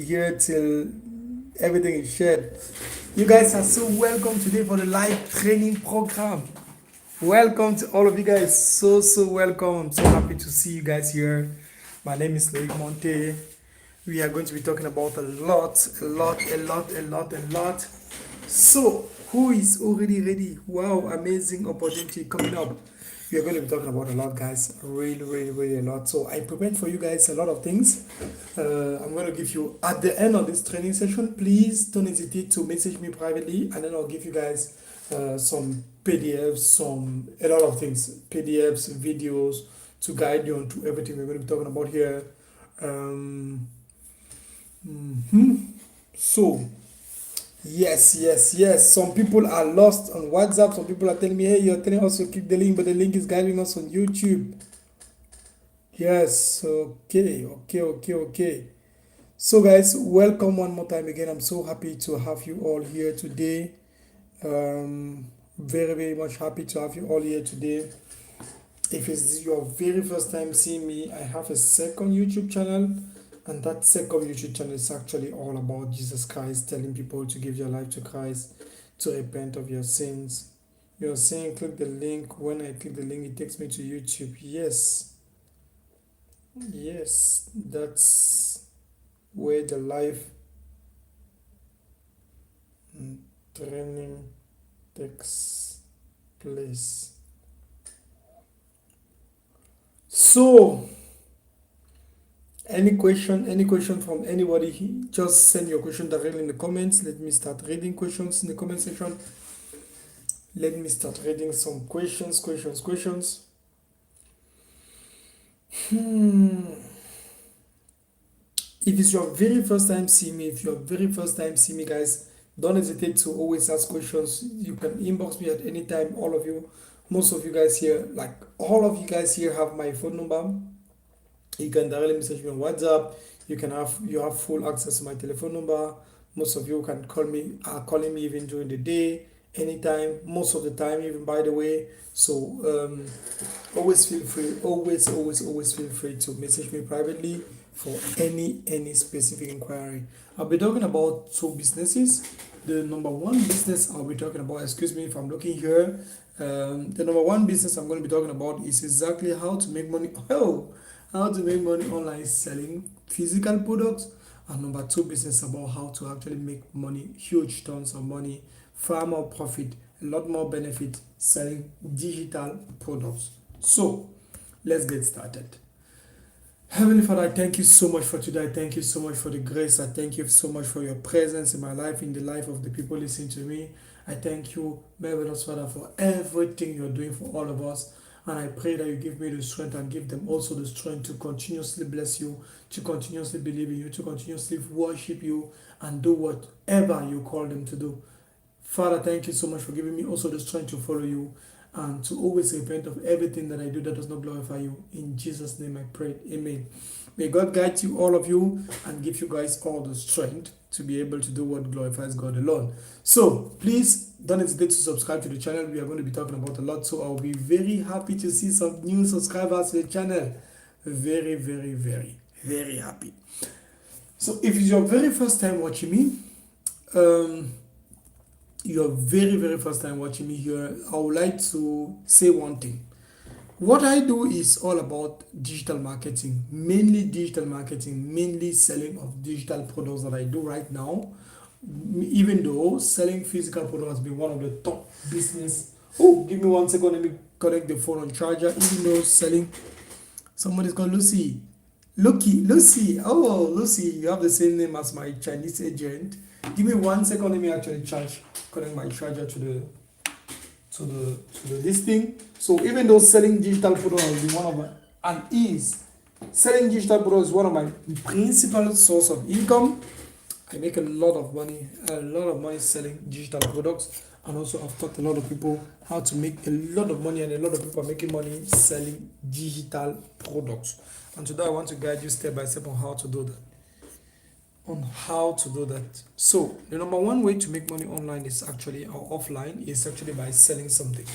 here till everything is shared. You guys are so welcome today for the live training program. Welcome to all of you guys. So welcome. I'm so happy to see you guys here. My name is Monthe. We are going to be talking about a lot. So, who is already ready? Wow, amazing opportunity coming up. We are going to be talking about a lot, guys. Really a lot. So, I prepared for you guys a lot of things. I'm going to give you, at the end of this training session, please don't hesitate to message me privately, and then I'll give you guys some PDFs, a lot of things, PDFs, videos to guide you on to everything we're going to be talking about here. So, yes. Some people are lost on WhatsApp. Some people are telling me, hey, you're telling us to click the link, but the link is guiding us on YouTube. Yes, okay. So, guys, welcome one more time again. I'm so happy to have you all here today. Very much happy to have you all here today. If it's your very first time seeing me, I have a second YouTube channel, and that second YouTube channel is actually all about Jesus Christ, telling people to give your life to Christ, to repent of your sins. You're saying click the link. When I click the link, it takes me to YouTube. Yes, that's where the live training takes place. So, any question from anybody, just send your question directly in the comments. Let me start reading questions in the comment section. Let me start reading some questions. If it's your very first time seeing me, guys, don't hesitate to always ask questions. You can inbox me at any time. All of you, most of you guys here, like all of you guys here, have my phone number. You can directly message me on WhatsApp. You have full access to my telephone number. Most of you can call me, are calling me even during the day, anytime, most of the time, even, by the way. So always feel free, always feel free to message me privately for any specific inquiry. I'll be talking about two businesses. The number one business I'll be talking about, excuse me if I'm looking here, the number one business I'm going to be talking about is exactly how to make money. How to make money online selling physical products. And number two business about how to actually make money, huge tons of money, far more profit, a lot more benefit selling digital products. So let's get started. Heavenly Father, I thank you so much for today. I thank you so much for the grace. I thank you so much for your presence in my life, in the life of the people listening to me. I thank you, marvelous Father, for everything you're doing for all of us. And I pray that you give me the strength and give them also the strength to continuously bless you, to continuously believe in you, to continuously worship you, and do whatever you call them to do. Father, thank you so much for giving me also the strength to follow you and to always repent of everything that I do that does not glorify you. In Jesus' name I pray. Amen. May God guide you, all of you, and give you guys all the strength to be able to do what glorifies God alone. So, please don't hesitate to subscribe to the channel. We are going to be talking about a lot. So, I'll be very happy to see some new subscribers to the channel. Very happy. So, if it's your very first time watching me, your very first time watching me here, I would like to say one thing. What I do is all about digital marketing, mainly selling of digital products that I do right now. Even though selling physical products has been one of the top business. Oh, give me 1 second, let me connect the phone on charger. Even though selling, somebody's called Lucy. Lucy. Oh, Lucy, you have the same name as my Chinese agent. Give me 1 second, let me actually connect my charger to the listing. So even though selling digital products is selling digital products is one of my principal source of income. I make a lot of money selling digital products, and also I've taught a lot of people how to make a lot of money, and a lot of people are making money selling digital products. And today I want to guide you step by step on how to do that. So the number one way to make money online is actually, or offline, is actually by selling something.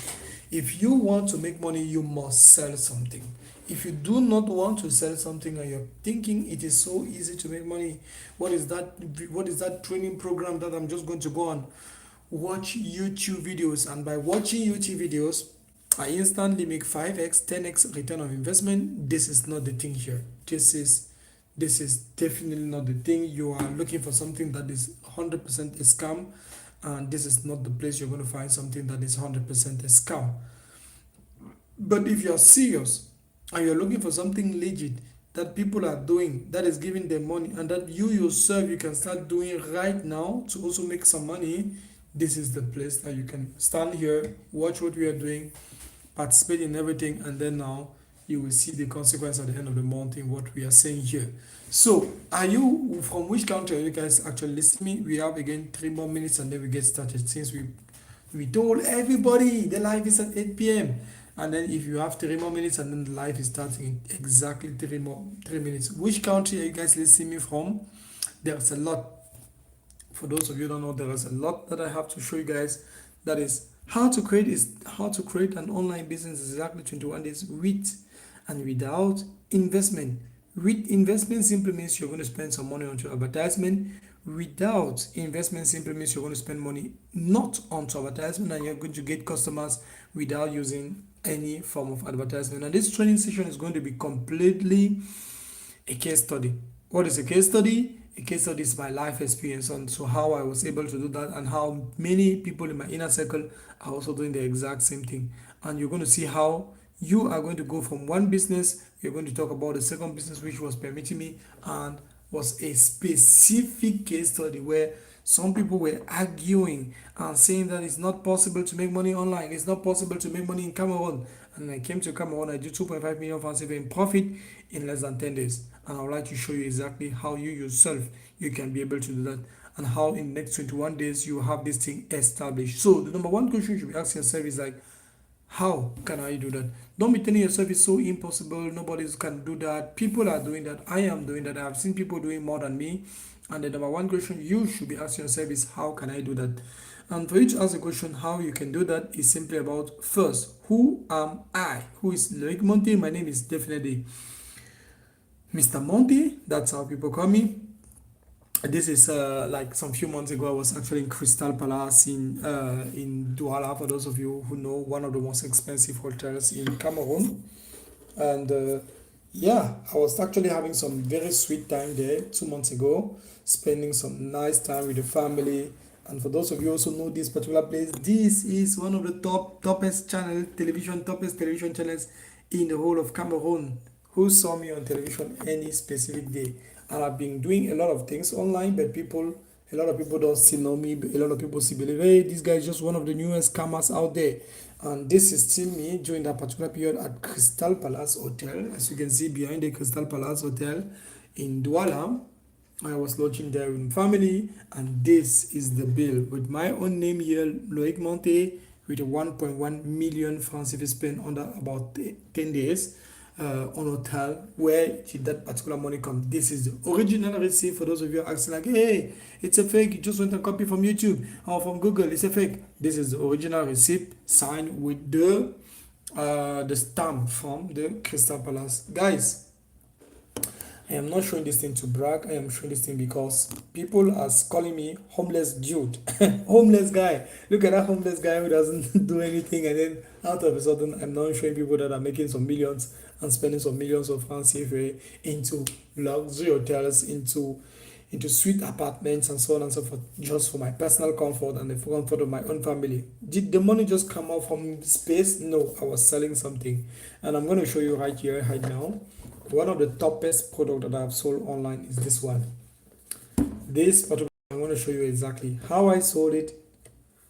If you want to make money, you must sell something. If you do not want to sell something and you're thinking it is so easy to make money, what is that training program that I'm just going to go on watch YouTube videos, and by watching YouTube videos I instantly make 5x 10x return of investment? This is not the thing here. This is definitely not the thing. You are looking for something that is 100% a scam, and this is not the place you're going to find something that is 100% a scam. But if you're serious and you're looking for something legit that people are doing, that is giving them money, and that you yourself you can start doing right now to also make some money, this is the place that you can stand here, watch what we are doing, participate in everything, and then now you will see the consequence at the end of the month in what we are saying here. So, are you from which country are you guys actually listening to me? We have again 3 more minutes and then we get started. Since we told everybody the live is at 8 p.m. And then if you have 3 more minutes and then the live is starting in exactly 3 minutes. Which country are you guys listening to me from? There's a lot. For those of you who don't know, there is a lot that I have to show you guys. That is how to create an online business in exactly 21 days with and without investment. With investment simply means you're going to spend some money onto advertisement. Without investment simply means you're going to spend money not onto advertisement, and you're going to get customers without using any form of advertisement. And this training session is going to be completely a case study. What is a case study? A case study is my life experience, and so how I was able to do that, and how many people in my inner circle are also doing the exact same thing. And you're going to see how you are going to go from one business. You're going to talk about the second business, which was permitting me, and was a specific case study where some people were arguing and saying that it's not possible to make money online, it's not possible to make money in Cameroon. And I came to Cameroon, I did 2.5 million pounds in profit in less than 10 days. And I would like to show you exactly how you yourself you can be able to do that, and how in the next 21 days you have this thing established. So the number one question you should be asking yourself is like, how can I do that? Don't be telling yourself it's so impossible, nobody can do that. People are doing that, I am doing that, I have seen people doing more than me. And the number one question you should be asking yourself is, how can I do that? And for you to ask the question how you can do that is simply about, first, who am I? Who is Monthe? My name is definitely Mr. Monthe. That's how people call me. This is like some few months ago. I was actually in Crystal Palace in Douala. For those of you who know, one of the most expensive hotels in Cameroon. And yeah, I was actually having some very sweet time there 2 months ago, spending some nice time with the family. And for those of you who also know this particular place, this is one of the toppest television channels in the whole of Cameroon. Who saw me on television any specific day? And I've been doing a lot of things online, but a lot of people don't still know me. A lot of people still believe, hey, this guy is just one of the newest scammers out there. And this is still me during that particular period at Crystal Palace Hotel. As you can see behind the Crystal Palace Hotel in Douala, I was lodging there with family, and this is the bill with my own name here, Monthe, with a 1.1 million francs if you spend under about 10 days on hotel. Where did that particular money come? This is the original receipt. For those of you asking like, hey, it's a fake, you just want a copy from YouTube or from Google, it's a fake. This is the original receipt signed with the stamp from the Crystal Palace. Guys, I am not showing this thing to brag. I am showing this thing because people are calling me homeless dude. Homeless guy. Look at that homeless guy who doesn't do anything, and then out of a sudden I'm now showing people that are making some millions and spending some millions of francs CFA into luxury hotels, into suite apartments and so on and so forth, just for my personal comfort and the comfort of my own family. Did the money just come out from space? No, I was selling something, and I'm going to show you right here, right now. One of the toppest product that I've sold online is this one. This product, I'm going to show you exactly how I sold it,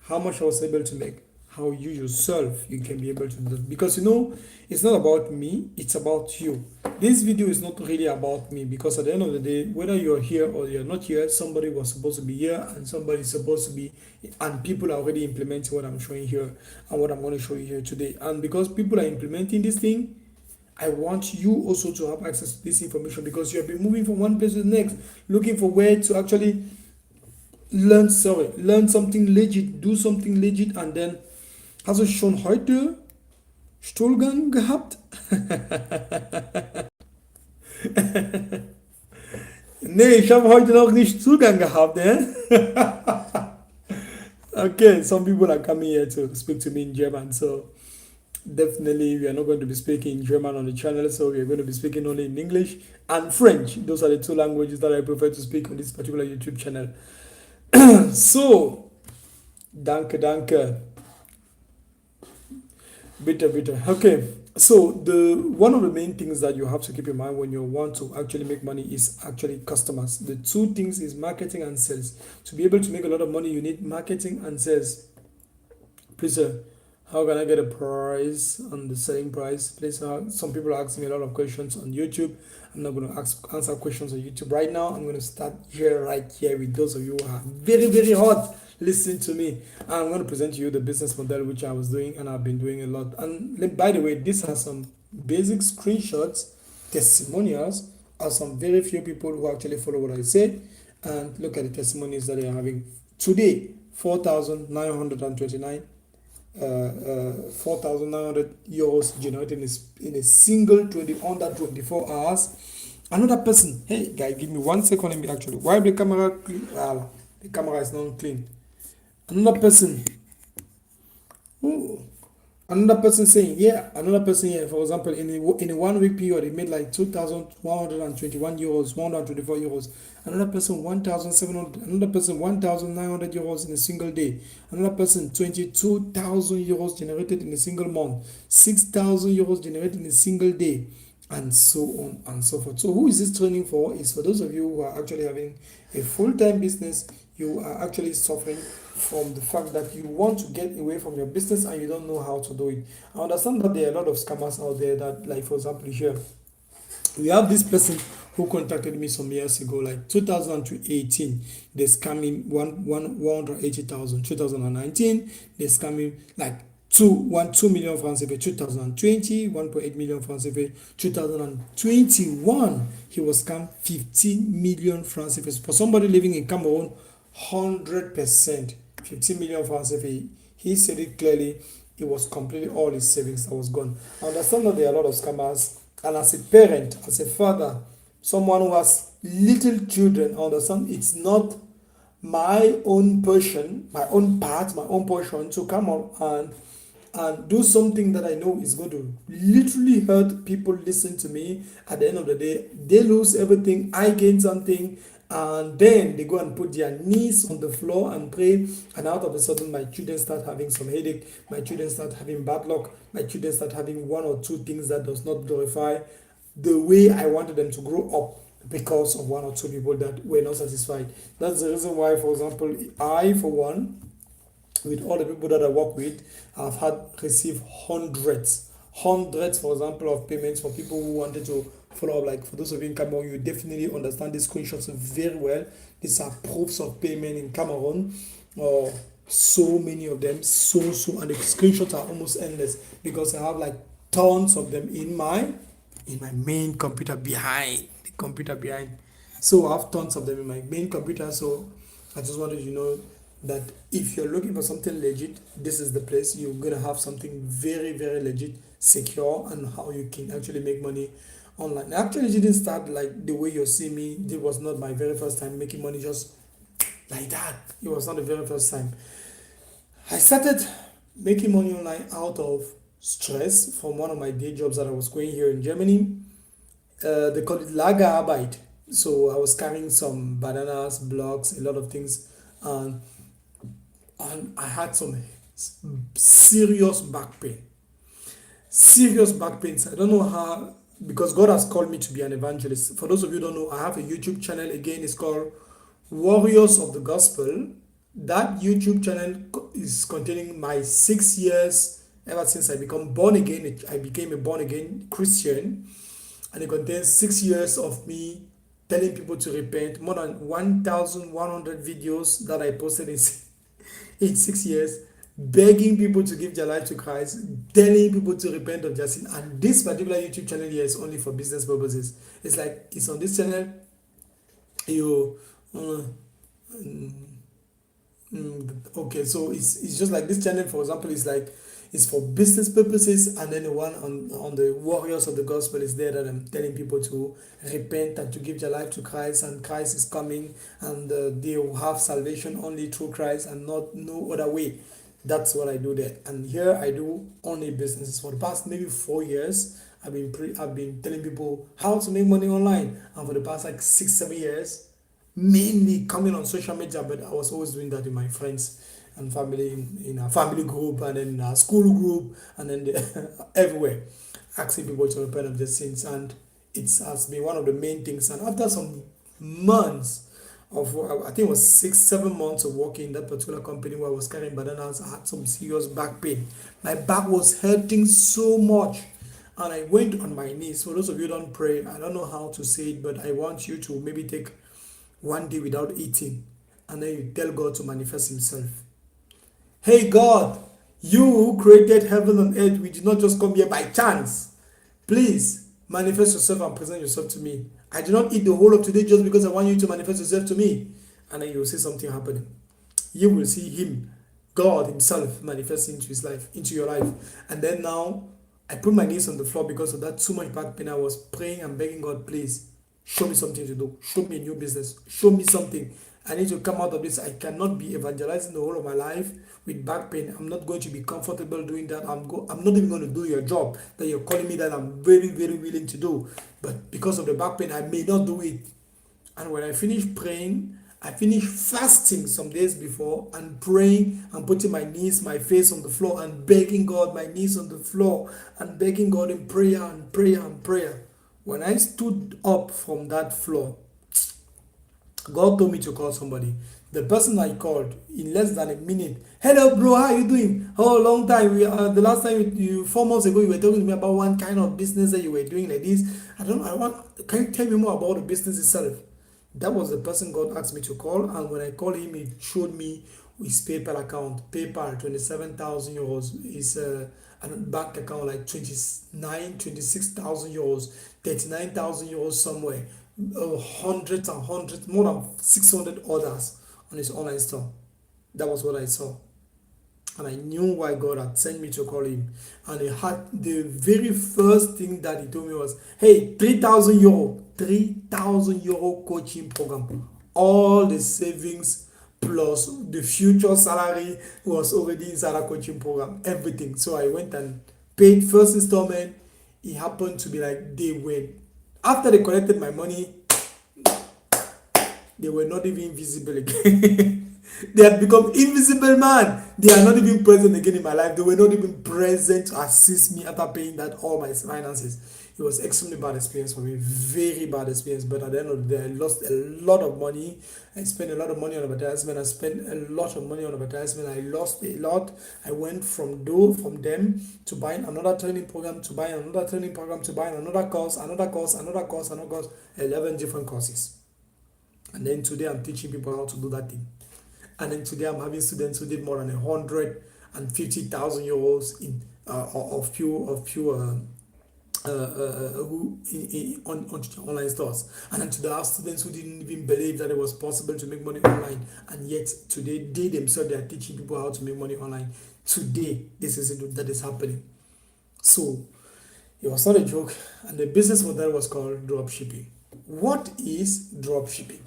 how much I was able to make, how you yourself you can be able to do that. Because it's not about me, it's about you. This video is not really about me, because at the end of the day, whether you're here or you're not here, somebody was supposed to be here and somebody is supposed to be, and people are already implementing what I'm showing here and what I'm going to show you here today. And because people are implementing this thing, I want you also to have access to this information, because you have been moving from one place to the next, looking for where to actually learn something legit, do something legit, and then has it shown heute Stuhlgang gehabt? Nee, ich habe heute noch nicht Zugang gehabt, ne? Okay, some people are coming here to speak to me in German, so definitely we are not going to be speaking German on the channel, so we are going to be speaking only in English and French. Those are the two languages that I prefer to speak on this particular YouTube channel. So, danke, danke. Bitter, bitter. Okay. So the one of the main things that you have to keep in mind when you want to actually make money is actually customers. The two things is marketing and sales. To be able to make a lot of money, you need marketing and sales. Please, how can I get a price on the selling price? Please, some people are asking me a lot of questions on YouTube. I'm not going to answer questions on YouTube right now. I'm going to start here, right here, with those of you who are very, very hot. Listen to me. I'm going to present to you the business model which I was doing and I've been doing a lot. And by the way, this has some basic screenshots, testimonials, of some very few people who actually follow what I said. And look at the testimonies that they are having today. 4,929 4,900 euros generated in a single 20 under 24 hours. Another person, hey guy, give me 1 second. Let me actually wipe the camera clean. The camera is not clean. Another person, ooh, another person saying, yeah, another person here, for example, in a 1 week period, he made like 2,121 euros, 124 euros. Another person, 1,700, another person, 1,900 euros in a single day. Another person, 22,000 euros generated in a single month, 6,000 euros generated in a single day, and so on and so forth. So, who is this training for? Is for those of you who are actually having a full time business, you are actually suffering from the fact that you want to get away from your business and you don't know how to do it. I understand that there are a lot of scammers out there that, like, for example, here we have this person who contacted me some years ago, like 2018, they scammed me 180,000. 2019, they scammed me like 2 million francs CFA. 2020, 1.8 million francs CFA. 2021, he was scammed 15 million francs CFA. For somebody living in Cameroon, 100%, 15 million francs CFA. He said it clearly. It was completely all his savings that was gone. I understand that there are a lot of scammers, and as a parent, as a father, someone who has little children, I understand it's not my own portion, my own part, my own portion to come up and do something that I know is going to literally hurt people listen to me. At the end of the day, they lose everything, I gain something, and then they go and put their knees on the floor and pray, and out of a sudden my children start having some headache, my children start having bad luck, my children start having one or two things that does not glorify the way I wanted them to grow up because of one or two people that were not satisfied. That's the reason why, for example, I, for one, with all the people that I work with, I've had received hundreds, for example, of payments for people who wanted to follow up. Like for those of you in Cameroon, you definitely understand these screenshots very well. These are proofs of payment in Cameroon. So many of them, and the screenshots are almost endless because I have like tons of them in my main computer behind the computer behind. So I have tons of them in my main computer. So I just wanted you to know that if you're looking for something legit, this is the place. You're gonna have something very, very legit, secure, and how you can actually make money online. I actually didn't start like the way you see me. It was not my very first time making money just like that. It was not the very first time. I started making money online out of stress from one of my day jobs that I was going here in Germany. They call it Lagerarbeit. So I was carrying some bananas, blocks, a lot of things, and I had some serious back pain. Serious back pains. I don't know how, because God has called me to be an evangelist. For those of you who don't know, I have a YouTube channel. Again, it's called Warriors of the Gospel. That YouTube channel is containing my 6 years ever since I become born again. I became a born again Christian, and it contains 6 years of me telling people to repent. More than 1,100 videos that I posted in 6 years, begging people to give their life to Christ, telling people to repent of their sin. And this particular YouTube channel here is only for business purposes. It's like it's on this channel. You okay, so it's just like this channel, for example, is like is for business purposes, and then the one on the warriors of the gospel is there that I'm telling people to repent and to give their life to Christ, and Christ is coming, and they will have salvation only through Christ and not no other way. That's what I do there. And here I do only businesses. For the past maybe 4 years, I've been telling people how to make money online, and for the past like 6 7 years, mainly coming on social media, but I was always doing that with my friends and family in our family group, and then in our school group, and then everywhere, asking people to repent of their sins. And it has been one of the main things. And after some months of, I think it was 6 7 months of working in that particular company where I was carrying bananas, I had some serious back pain. My back was hurting so much, and I went on my knees. For those of you who don't pray, I don't know how to say it, but I want you to maybe take one day without eating, and then you tell God to manifest himself. Hey God, you who created heaven and earth, we did not just come here by chance. Please manifest yourself and present yourself to me. I do not eat the whole of today just because I want you to manifest yourself to me. And then you will see something happening. You will see him, God himself, manifest into his life, into your life. And then now I put my knees on the floor because of that too much back pain. I was praying and begging God, please show me something to do. Show me a new business. Show me something. I need to come out of this. I cannot be evangelizing the whole of my life with back pain. I'm not going to be comfortable doing that. I'm not even going to do your job that you're calling me that I'm very, very willing to do. But because of the back pain, I may not do it. And when I finished praying, I finished fasting some days before and praying and putting my knees, my face on the floor and begging God, my knees on the floor and begging God in prayer and prayer and prayer. When I stood up from that floor, God told me to call somebody. The person I called, in less than a minute, hello bro, how you doing? Oh, long time. The last time 4 months ago, you were talking to me about one kind of business that you were doing like this. Can you tell me more about the business itself? That was the person God asked me to call, and when I called him, he showed me his PayPal account. PayPal, 27,000 euros. His bank account, like 26,000 euros, 39,000 euros somewhere. Hundreds and hundreds, more than 600 orders on his online store. That was what I saw. And I knew why God had sent me to call him. And he had the very first thing that he told me was, hey, 3,000 euro, 3,000 euro coaching program. All the savings plus the future salary was already inside that coaching program. Everything. So I went and paid first installment. It happened to be like day one. After they collected my money, they were not even visible again. They had become invisible, man. They are not even present again in my life. They were not even present to assist me after paying that all my finances. It was extremely bad experience for me, very bad experience. But at the end of the day, I lost a lot of money. I spent a lot of money on advertisement. I spent a lot of money on advertisement. I lost a lot. I went from them to buying another training program, to buying another training program, to buying another course, another course, 11 different courses. And then today I'm teaching people how to do that thing. And then today I'm having students who did more than 150,000 euros in on online stores. And then today I have students who didn't even believe that it was possible to make money online, and yet today they themselves they are teaching people how to make money online. Today this is it that is happening. So it was not a joke, and the business model was called dropshipping. What is dropshipping?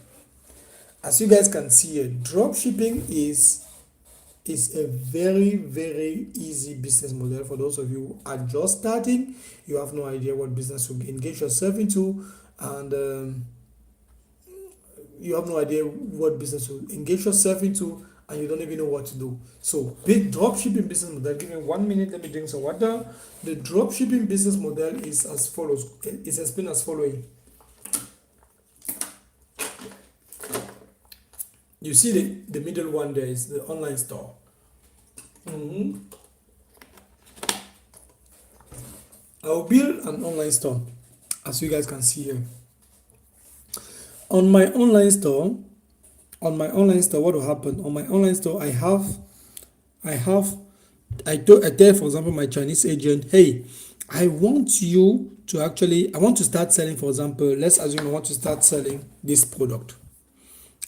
As you guys can see here, dropshipping is a very, very easy business model for those of you who are just starting. You have no idea what business to engage yourself into, and you have no idea what business to engage yourself into, and you don't even know what to do. So, big dropshipping business model. Give me 1 minute. Let me drink some water. The dropshipping business model is as follows. It's explained as following. You see the middle one there is the online store. I'll build an online store, as you guys can see here. On my online store, what will happen? On my online store, I tell, for example, my Chinese agent, hey, I want to start selling, for example, let's assume I want to start selling this product.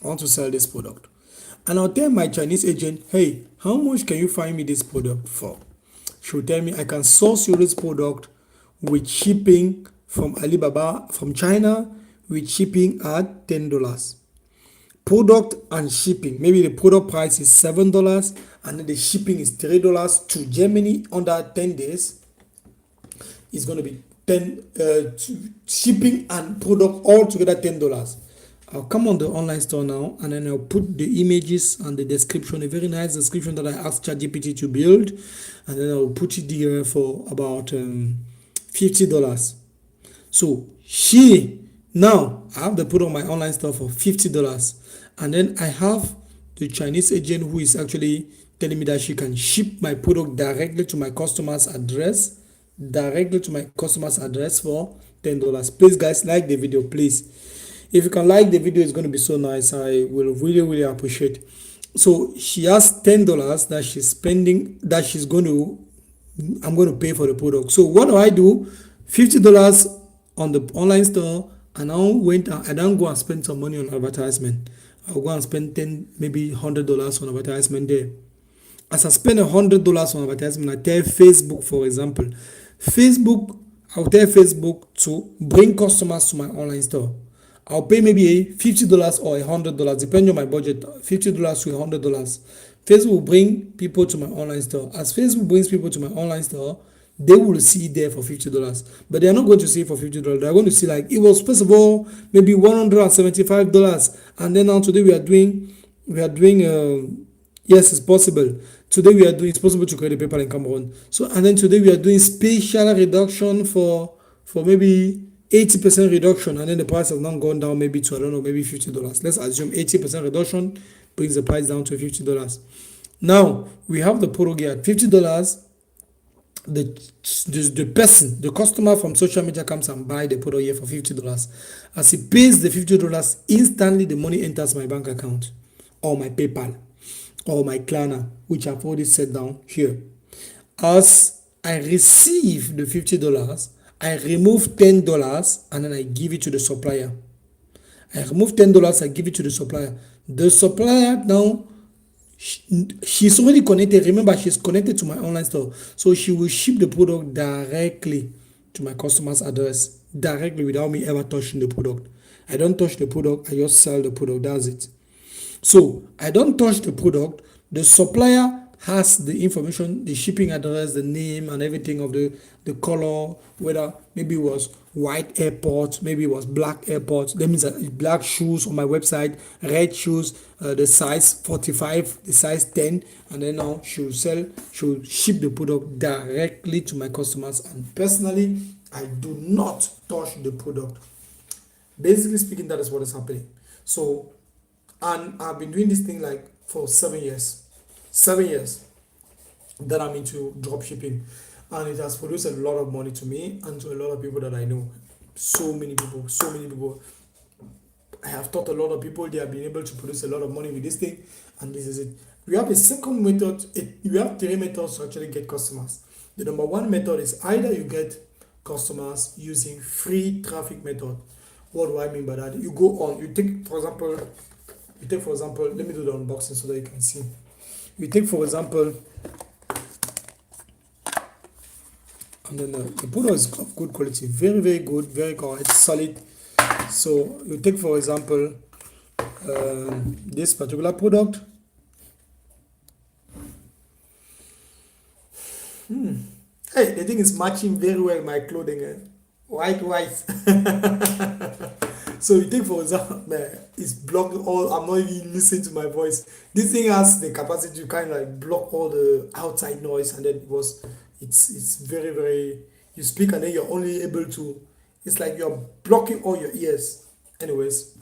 I want to sell this product. And I'll tell my Chinese agent, hey, how much can you find me this product for? she will tell me I can source you this product with shipping from Alibaba, from China, with shipping at $10. Product and shipping, maybe the product price is $7 and then the shipping is $3 to Germany under 10 days. It's going to be 10 shipping and product all together $10. I'll come on the online store now and then I'll put the images and the description, a very nice description that I asked ChatGPT to build, and then I'll put it there for about $50. So now I have the product on my online store for $50, and then I have the Chinese agent who is actually telling me that she can ship my product directly to my customer's address, for $10. Please guys, like the video, please. If you can like the video, it's going to be so nice. I will really, really appreciate. So she has $10 that she's spending, that I'm going to pay for the product. So what do? $50 on the online store, and I don't go and spend some money on advertisement. I'll go and spend maybe $100 on advertisement there. As I spend $100 on advertisement, I tell Facebook, for example, I'll tell Facebook to bring customers to my online store. I'll pay maybe $50 or $100, depending on my budget, $50 to $100. Facebook will bring people to my online store. As Facebook brings people to my online store, they will see it there for $50. But they're not going to see it for $50. They're going to see like it was first of all maybe $175, and then now today we are doing yes, it's possible. Today it's possible to create a PayPal in Cameroon. So and then today we are doing special reduction for maybe 80% reduction, and then the price has now gone down maybe to, I don't know, maybe $50. Let's assume 80% reduction brings the price down to $50. Now we have the product here at $50. The customer from social media comes and buy the product here for $50. As he pays the $50, instantly the money enters my bank account or my PayPal or my Klarna, which I've already set down here. As I receive the $50, I remove $10 and then I give it to the supplier. I remove $10, I give it to the supplier. The supplier now, she's already connected. Remember, she's connected to my online store. So she will ship the product directly to my customer's address, directly without me ever touching the product. I don't touch the product, I just sell the product, that's it. So I don't touch the product. The supplier has the information, the shipping address, the name and everything of the color, whether maybe it was white airport, maybe it was black airport. That means that black shoes on my website, red shoes, the size 45, the size 10, and then now she'll ship the product directly to my customers, and personally I do not touch the product. Basically speaking, that is what is happening. So, and I've been doing this thing like for 7 years that I'm into dropshipping, and it has produced a lot of money to me and to a lot of people that I know. So many people. I have taught a lot of people. They have been able to produce a lot of money with this thing, and this is it. We have a second method. We have 3 methods to actually get customers. The number 1 method is either you get customers using free traffic method. What do I mean by that? You go on, you take for example, let me do the unboxing so that you can see. You take for example, and then the product is of good quality, very good, very good, it's solid. So you take for example this particular product. Hey, the thing is matching very well my clothing, white. So you take for example, it's blocked all. I'm not even listening to my voice. This thing has the capacity to kind of like block all the outside noise, and then it's very. You speak and then you're only able to. It's like you're blocking all your ears. Anyways,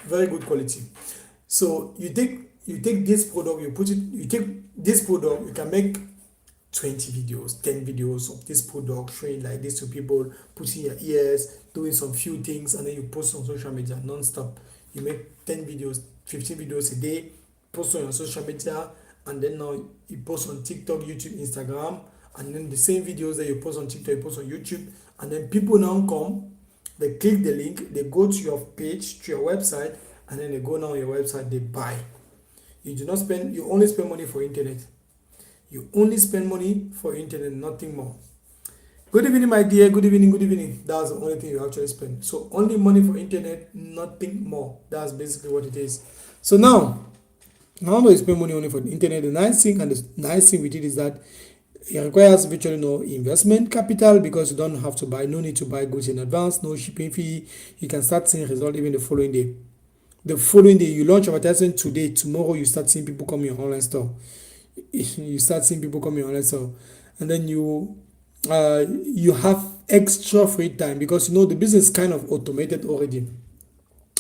very good quality. So you take this product, you take this product, you can make 20 videos, 10 videos of this product, showing like this to people, putting your ears, doing some few things, and then you post on social media non-stop. You make 10 videos, 15 videos a day, post on your social media, and then now you post on TikTok, YouTube, Instagram, and then the same videos that you post on TikTok, you post on YouTube, and then people now come, they click the link, they go to your page, to your website, and then they go now on your website, they buy. You only spend money for internet. You only spend money for internet, nothing more. Good evening, my dear. Good evening, good evening. That's the only thing you actually spend. So only money for internet, nothing more. That's basically what it is. So now that you spend money only for the internet, the nice thing and the nice thing with it is that it requires virtually no investment capital because you don't have to buy, no need to buy goods in advance, no shipping fee. You can start seeing result even the following day. The following day, you launch advertisement today, tomorrow you start seeing people come in your online store. You start seeing people come in your online store, and then you have extra free time because you know the business is kind of automated already,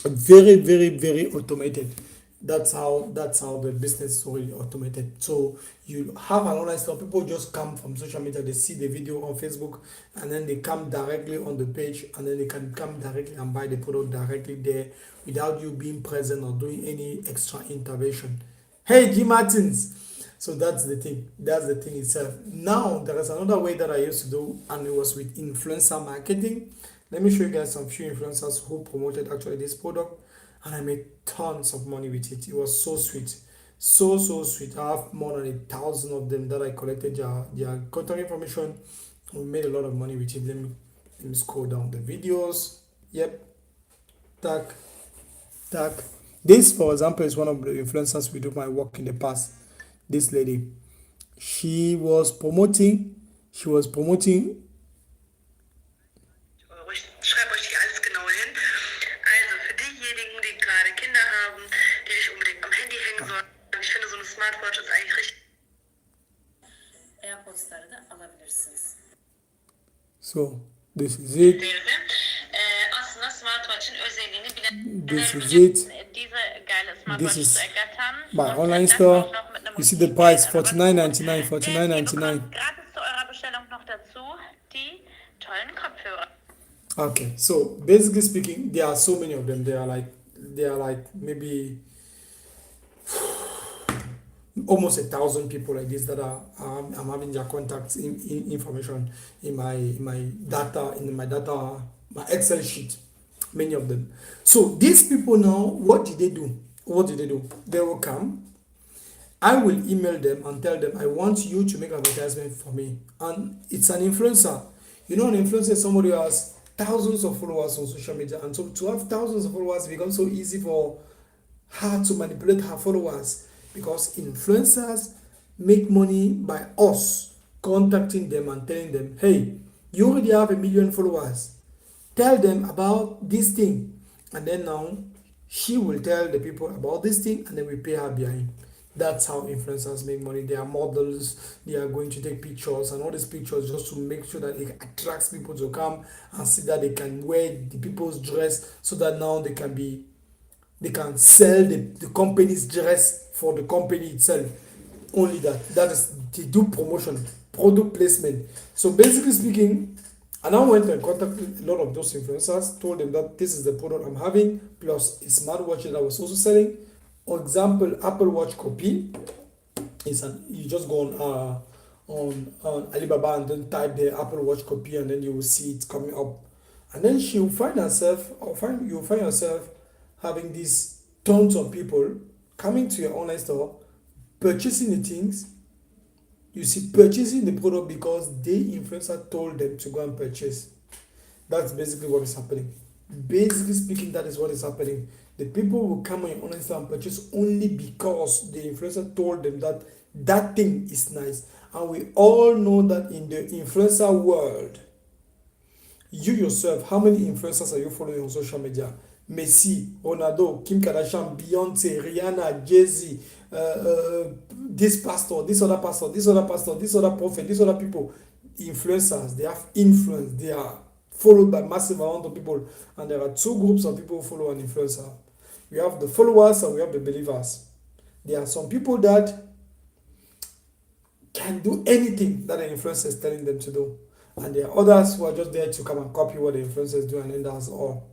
very very automated. That's how the business is already automated. So you have an online store, people just come from social media, they see the video on Facebook, and then they come directly on the page, and then they can come directly and buy the product directly there without you being present or doing any extra intervention. Hey, G Martins. So that's the thing itself. Now there is another way that I used to do, and it was with influencer marketing. Let me show you guys some few influencers who promoted actually this product, and I made tons of money with it. It was so sweet, so sweet. I have more than 1,000 of them that I collected their contact information. We made a lot of money with it. Let me scroll down the videos. Yep, tack, tack. This, for example, is one of the influencers we do my work in the past. This lady, she was promoting, she was promoting. Ich schreibe euch hier alles genau hin. Also für diejenigen, die gerade Kinder haben, die nicht unbedingt am Handy hängen sollen, ich finde so eine Smartwatch ist eigentlich richtig. AirPods'ları da alabilirsiniz. So, this is it. Aslında smartwatch'ın özelliğini bilen this is it. Diese geile Smartwatch zu ergattern. My online store. You see the price, $49.99, $49.99. Gratis zu eurer Bestellung noch dazu die tollen Kopfhörer. Okay, so basically speaking, there are so many of them. They are like maybe almost 1,000 people like this that I'm having their contacts information in my data, my Excel sheet. Many of them. So these people now, what did they do? They will come. I will email them and tell them I want you to make an advertisement for me. And it's an influencer. You know, an influencer is somebody who has thousands of followers on social media. And so to have thousands of followers becomes so easy for her to manipulate her followers, because influencers make money by us contacting them and telling them, hey, you already have 1 million followers. Tell them about this thing. And then now she will tell the people about this thing, and then we pay her behind. That's how influencers make money. They are models, they are going to take pictures, and all these pictures just to make sure that it attracts people to come and see that they can wear the people's dress, so that now they can sell the company's dress for the company itself. Only that is, they do promotion, product placement. So basically speaking, I now went and contacted a lot of those influencers, told them that this is the product I'm having, plus a smartwatch that I was also selling. For example, Apple Watch copy is you just go on Alibaba and then type the Apple Watch copy, and then you will see it coming up. And then you'll find yourself having these tons of people coming to your online store, purchasing the things. You see, purchasing the product because the influencer told them to go and purchase. That's basically what is happening. Basically speaking, that is what is happening. The people will come on your online store and purchase only because the influencer told them that that thing is nice. And we all know that in the influencer world, you yourself, how many influencers are you following on social media? Messi, Ronaldo, Kim Kardashian, Beyonce, Rihanna, Jay-Z, this pastor, this other pastor, this other pastor, this other prophet, this other people. Influencers, they have influence. They are followed by massive amount of people. And there are two groups of people who follow an influencer. We have the followers and we have the believers. There are some people that can do anything that an influencer is telling them to do. And there are others who are just there to come and copy what the influencers do, and then that's all.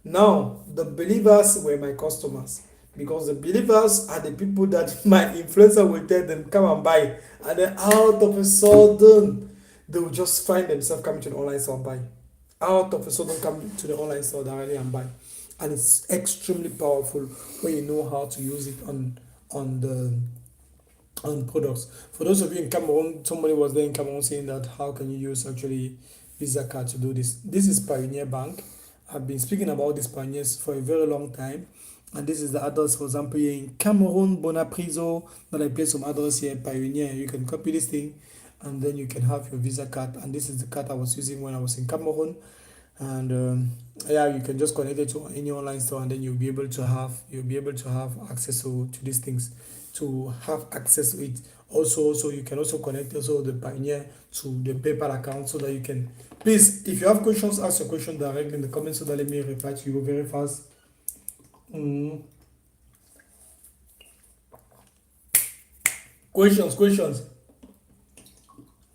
Now, the believers were my customers, because the believers are the people that my influencer will tell them, come and buy. And then out of a sudden, they will just find themselves coming to the online store and buy. Out of a sudden, come to the online store directly and buy. And it's extremely powerful when you know how to use it on on products. For those of you in Cameroon, somebody was there in Cameroon saying that how can you use actually Visa card to do this? This is Pioneer Bank. I've been speaking about these pioneers for a very long time. And this is the address, for example, here in Cameroon, Bonapriso. Then I place some address here, Pioneer. You can copy this thing and then you can have your Visa card. And this is the card I was using when I was in Cameroon. And yeah, you can just connect it to any online store and then you'll be able to have access to these things, to have access to it. Also you can also connect also the Pioneer to the PayPal account so that you can, please, if you have questions, ask your question directly in the comments so that let me reply to you very fast. Mm. Questions.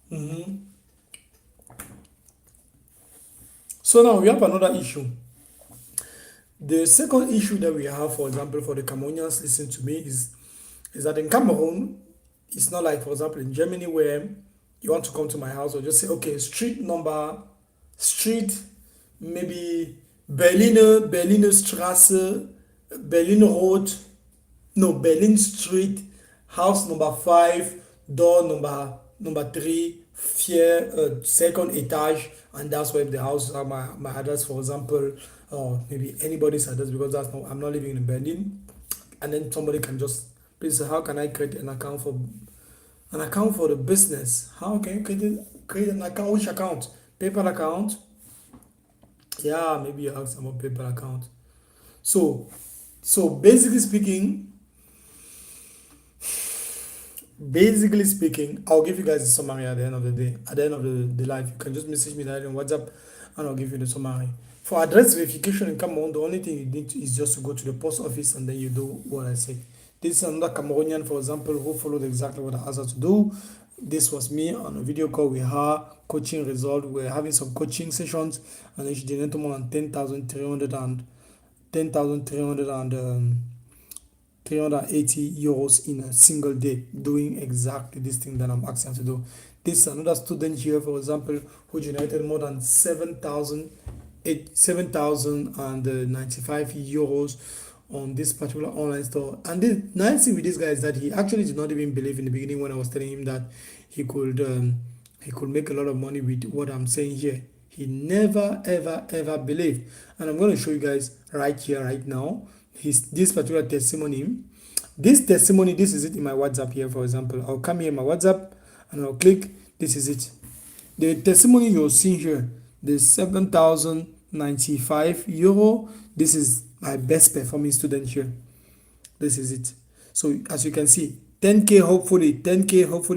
Hmm. So now we have another issue. The second issue that we have, for example, for the Cameroonians listen to me, is that in Cameroon, it's not like, for example, in Germany where you want to come to my house or just say, okay, street, maybe Berliner Straße, Berlin Road, no, Berlin Street, house number 5, door number 3, second etage, and that's where the houses are my address, for example, or maybe anybody's address because that's not, I'm not living in Berlin. And then somebody can just, please, how can I create an account for the business? How can you create an account? Which account? PayPal account? Yeah, maybe you ask about PayPal account. So basically speaking, I'll give you guys a summary at the end of the day. At the end of the live, you can just message me directly on WhatsApp and I'll give you the summary. For address verification in Cameroon, the only thing you need is just to go to the post office and then you do what I say. This is another Cameroonian, for example, who followed exactly what I asked her to do. This was me on a video call with her, coaching result. We're having some coaching sessions and then she generated more than 380 euros in a single day doing exactly this thing that I'm asking her to do. This is another student here, for example, who generated more than 7,095 euros on this particular online store. And the nice thing with this guy is that he actually did not even believe in the beginning when I was telling him that he could make a lot of money with what I'm saying here. He never ever believed. And I'm going to show you guys right here right now this particular testimony. This is it in my WhatsApp here, for example. I'll come here in my WhatsApp and I'll click. This is it. The testimony you'll see here, the 7,095 euro. This is my best performing student here. This is it. So as you can see, 10k hopefully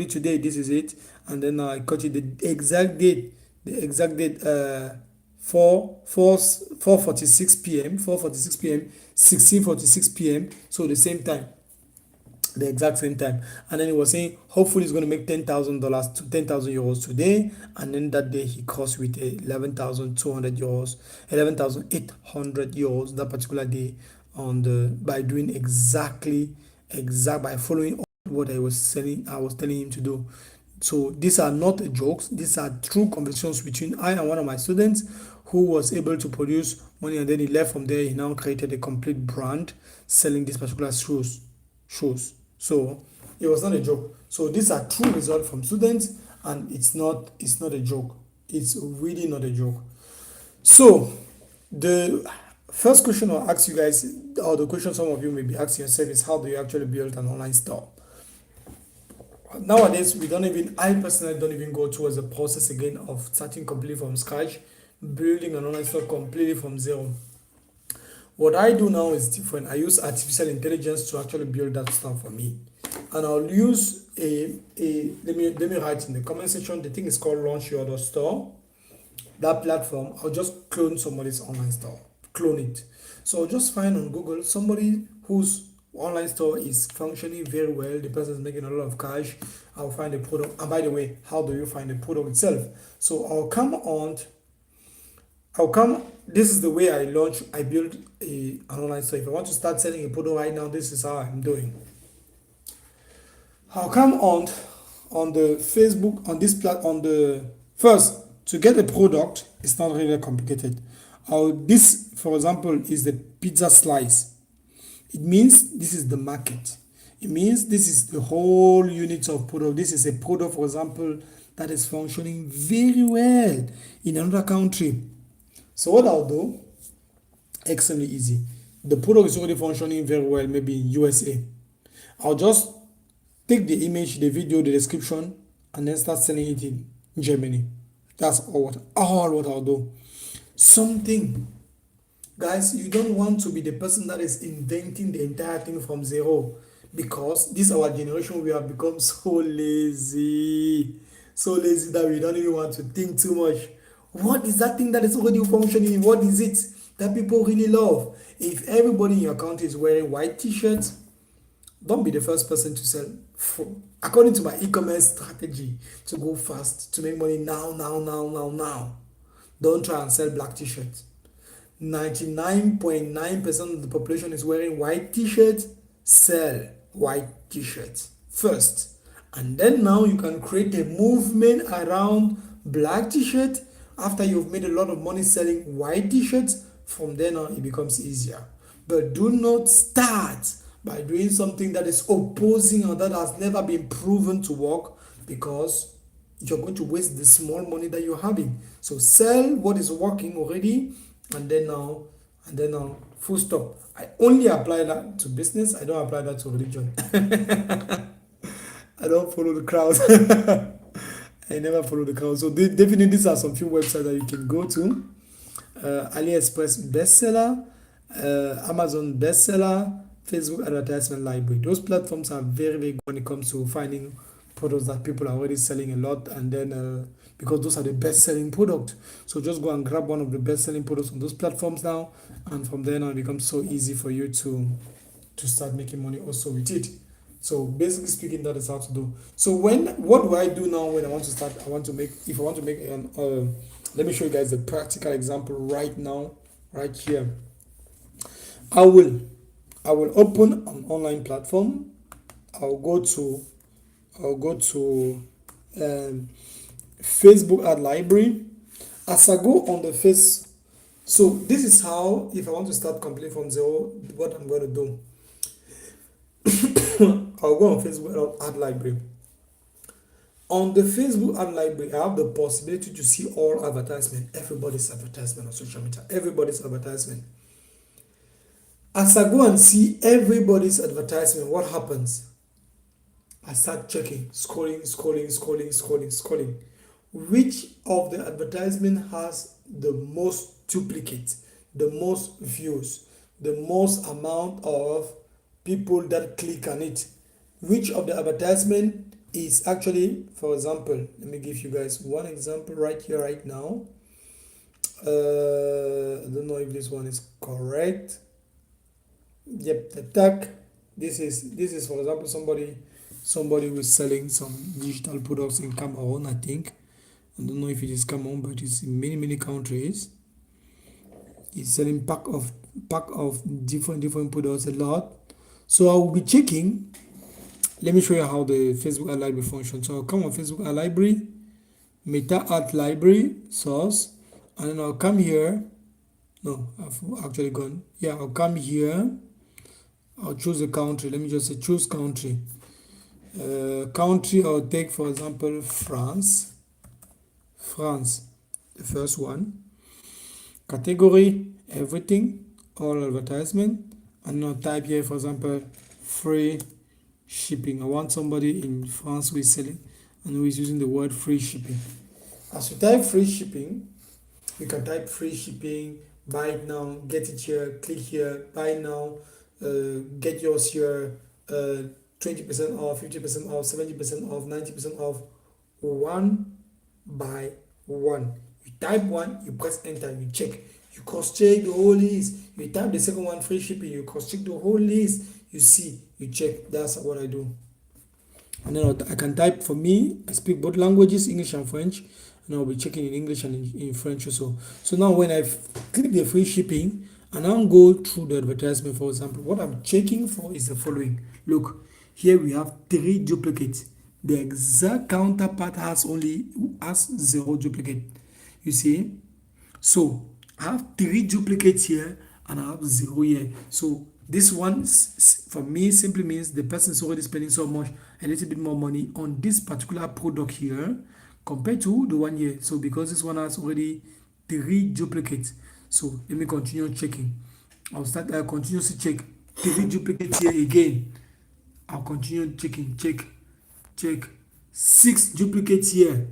today. This is it. And then I got you the exact date. 4:46 p.m. 16:46 p.m. So the same time, the exact same time. And then he was saying hopefully he's going to make $10,000 to 10,000 euros today. And then that day he crossed with 11,200 euros, 11,800 euros that particular day by doing by following what I was telling him to do. So these are not jokes. These are true conversations between I and one of my students who was able to produce money, and then he left from there. He now created a complete brand selling these particular shoes. So it was not a joke. So these are true results from students, and it's not a joke. It's really not a joke. So the first question I'll ask you guys, or the question some of you may be asking yourself, is how do you actually build an online store? Nowadays, I personally don't even go towards the process again of starting completely from scratch, building an online store completely from zero. What I do now is different. I use artificial intelligence to actually build that stuff for me. And I'll use let me write in the comment section. The thing is called Launch Your Store. That platform, I'll just clone somebody's online store. Clone it. So I'll just find on Google somebody whose online store is functioning very well. The person is making a lot of cash. I'll find the product. And by the way, how do you find the product itself? So this is the way I build an online store. If I want to start selling a product right now, this is how I'm doing. I'll come on the Facebook, first, to get a product, it's not really complicated. This, for example, is the pizza slice. It means this is the market. It means this is the whole unit of product. This is a product, for example, that is functioning very well in another country. So what I'll do, extremely easy. The product is already functioning very well, maybe in USA. I'll just take the image, the video, the description, and then start selling it in Germany. That's all what I'll do. Something. Guys, you don't want to be the person that is inventing the entire thing from zero, because this our generation, we have become so lazy that we don't even want to think too much. What is that thing that is already functioning? What is it that people really love? If everybody in your country is wearing white t-shirts, don't be the first person to sell. According to my e-commerce strategy, to go fast, to make money now. Don't try and sell black t-shirts. 99.9% of the population is wearing white t-shirts. Sell white t-shirts first, and then now you can create a movement around black t-shirt. After you've made a lot of money selling white t-shirts, from then on it becomes easier. But do not start by doing something that is opposing or that has never been proven to work, because you're going to waste the small money that you're having. So sell what is working already, and then now full stop. I only apply that to business. I don't apply that to religion. I don't follow the crowd. I never follow the crowd. So definitely these are some few websites that you can go to. AliExpress bestseller, Amazon bestseller, Facebook advertisement library. Those platforms are very, very good when it comes to finding products that people are already selling a lot, and then because those are the best-selling products. So just go and grab one of the best-selling products on those platforms now, and from there on it becomes so easy for you to start making money also with it. So basically speaking, that is how to do. So what do I do now when I want to start? If I want to make an let me show you guys the practical example right now, right here. I will open an online platform. I'll go to Facebook ad library. As I go on the face, so this is how, if I want to start completely from zero, what I'm going to do. I'll go on Facebook ad library. On the Facebook ad library, I have the possibility to see all advertisement, everybody's advertisement on social media, everybody's advertisement. As I go and see everybody's advertisement, what happens? I start checking, scrolling. Which of the advertisement has the most duplicates, the most views, the most amount of people that click on it? Which of the advertisement is actually, for example, let me give you guys one example right here, right now. I don't know if this one is correct. Yep, the tag. This is for example somebody who is selling some digital products in Cameroon, I think. I don't know if it is Cameroon, but it's in many countries. He's selling pack of different products a lot. So I will be checking. Let me show you how the Facebook ad library functions. So I'll come on Facebook ad library, meta ad library source, and then I'll come here. No, I've actually gone. Yeah, I'll come here. I'll choose a country. Let me just say choose country. Country, I'll take for example France, the first one. Category, everything, all advertisement, and now type here for example free shipping. I want somebody in France who is selling and who is using the word free shipping. As you type free shipping, you can type free shipping, buy it now, get it here, click here, buy now, get yours here, 20% off, 50% off, 70% off, 90% off, one by one. You type one, you press enter, you check, you cross-check the whole list. You type the second one, free shipping, you cross-check the whole list, you see, you check. That's what I do. And then I can type, for me, I speak both languages, English and French, and I'll be checking in English and in French also. So now when I click the free shipping and I'll go through the advertisement, for example, what I'm checking for is the following. Look, here we have 3 duplicates. The exact counterpart has 0 duplicate. You see? So I have 3 duplicates here and I have 0 here. So This one, for me, simply means the person is already spending so much, a little bit more money on this particular product here compared to the one here. So because this one has already 3 duplicates, so let me continue checking. I'll start continuously check 3 duplicates here again. I'll continue checking, check 6 duplicates here,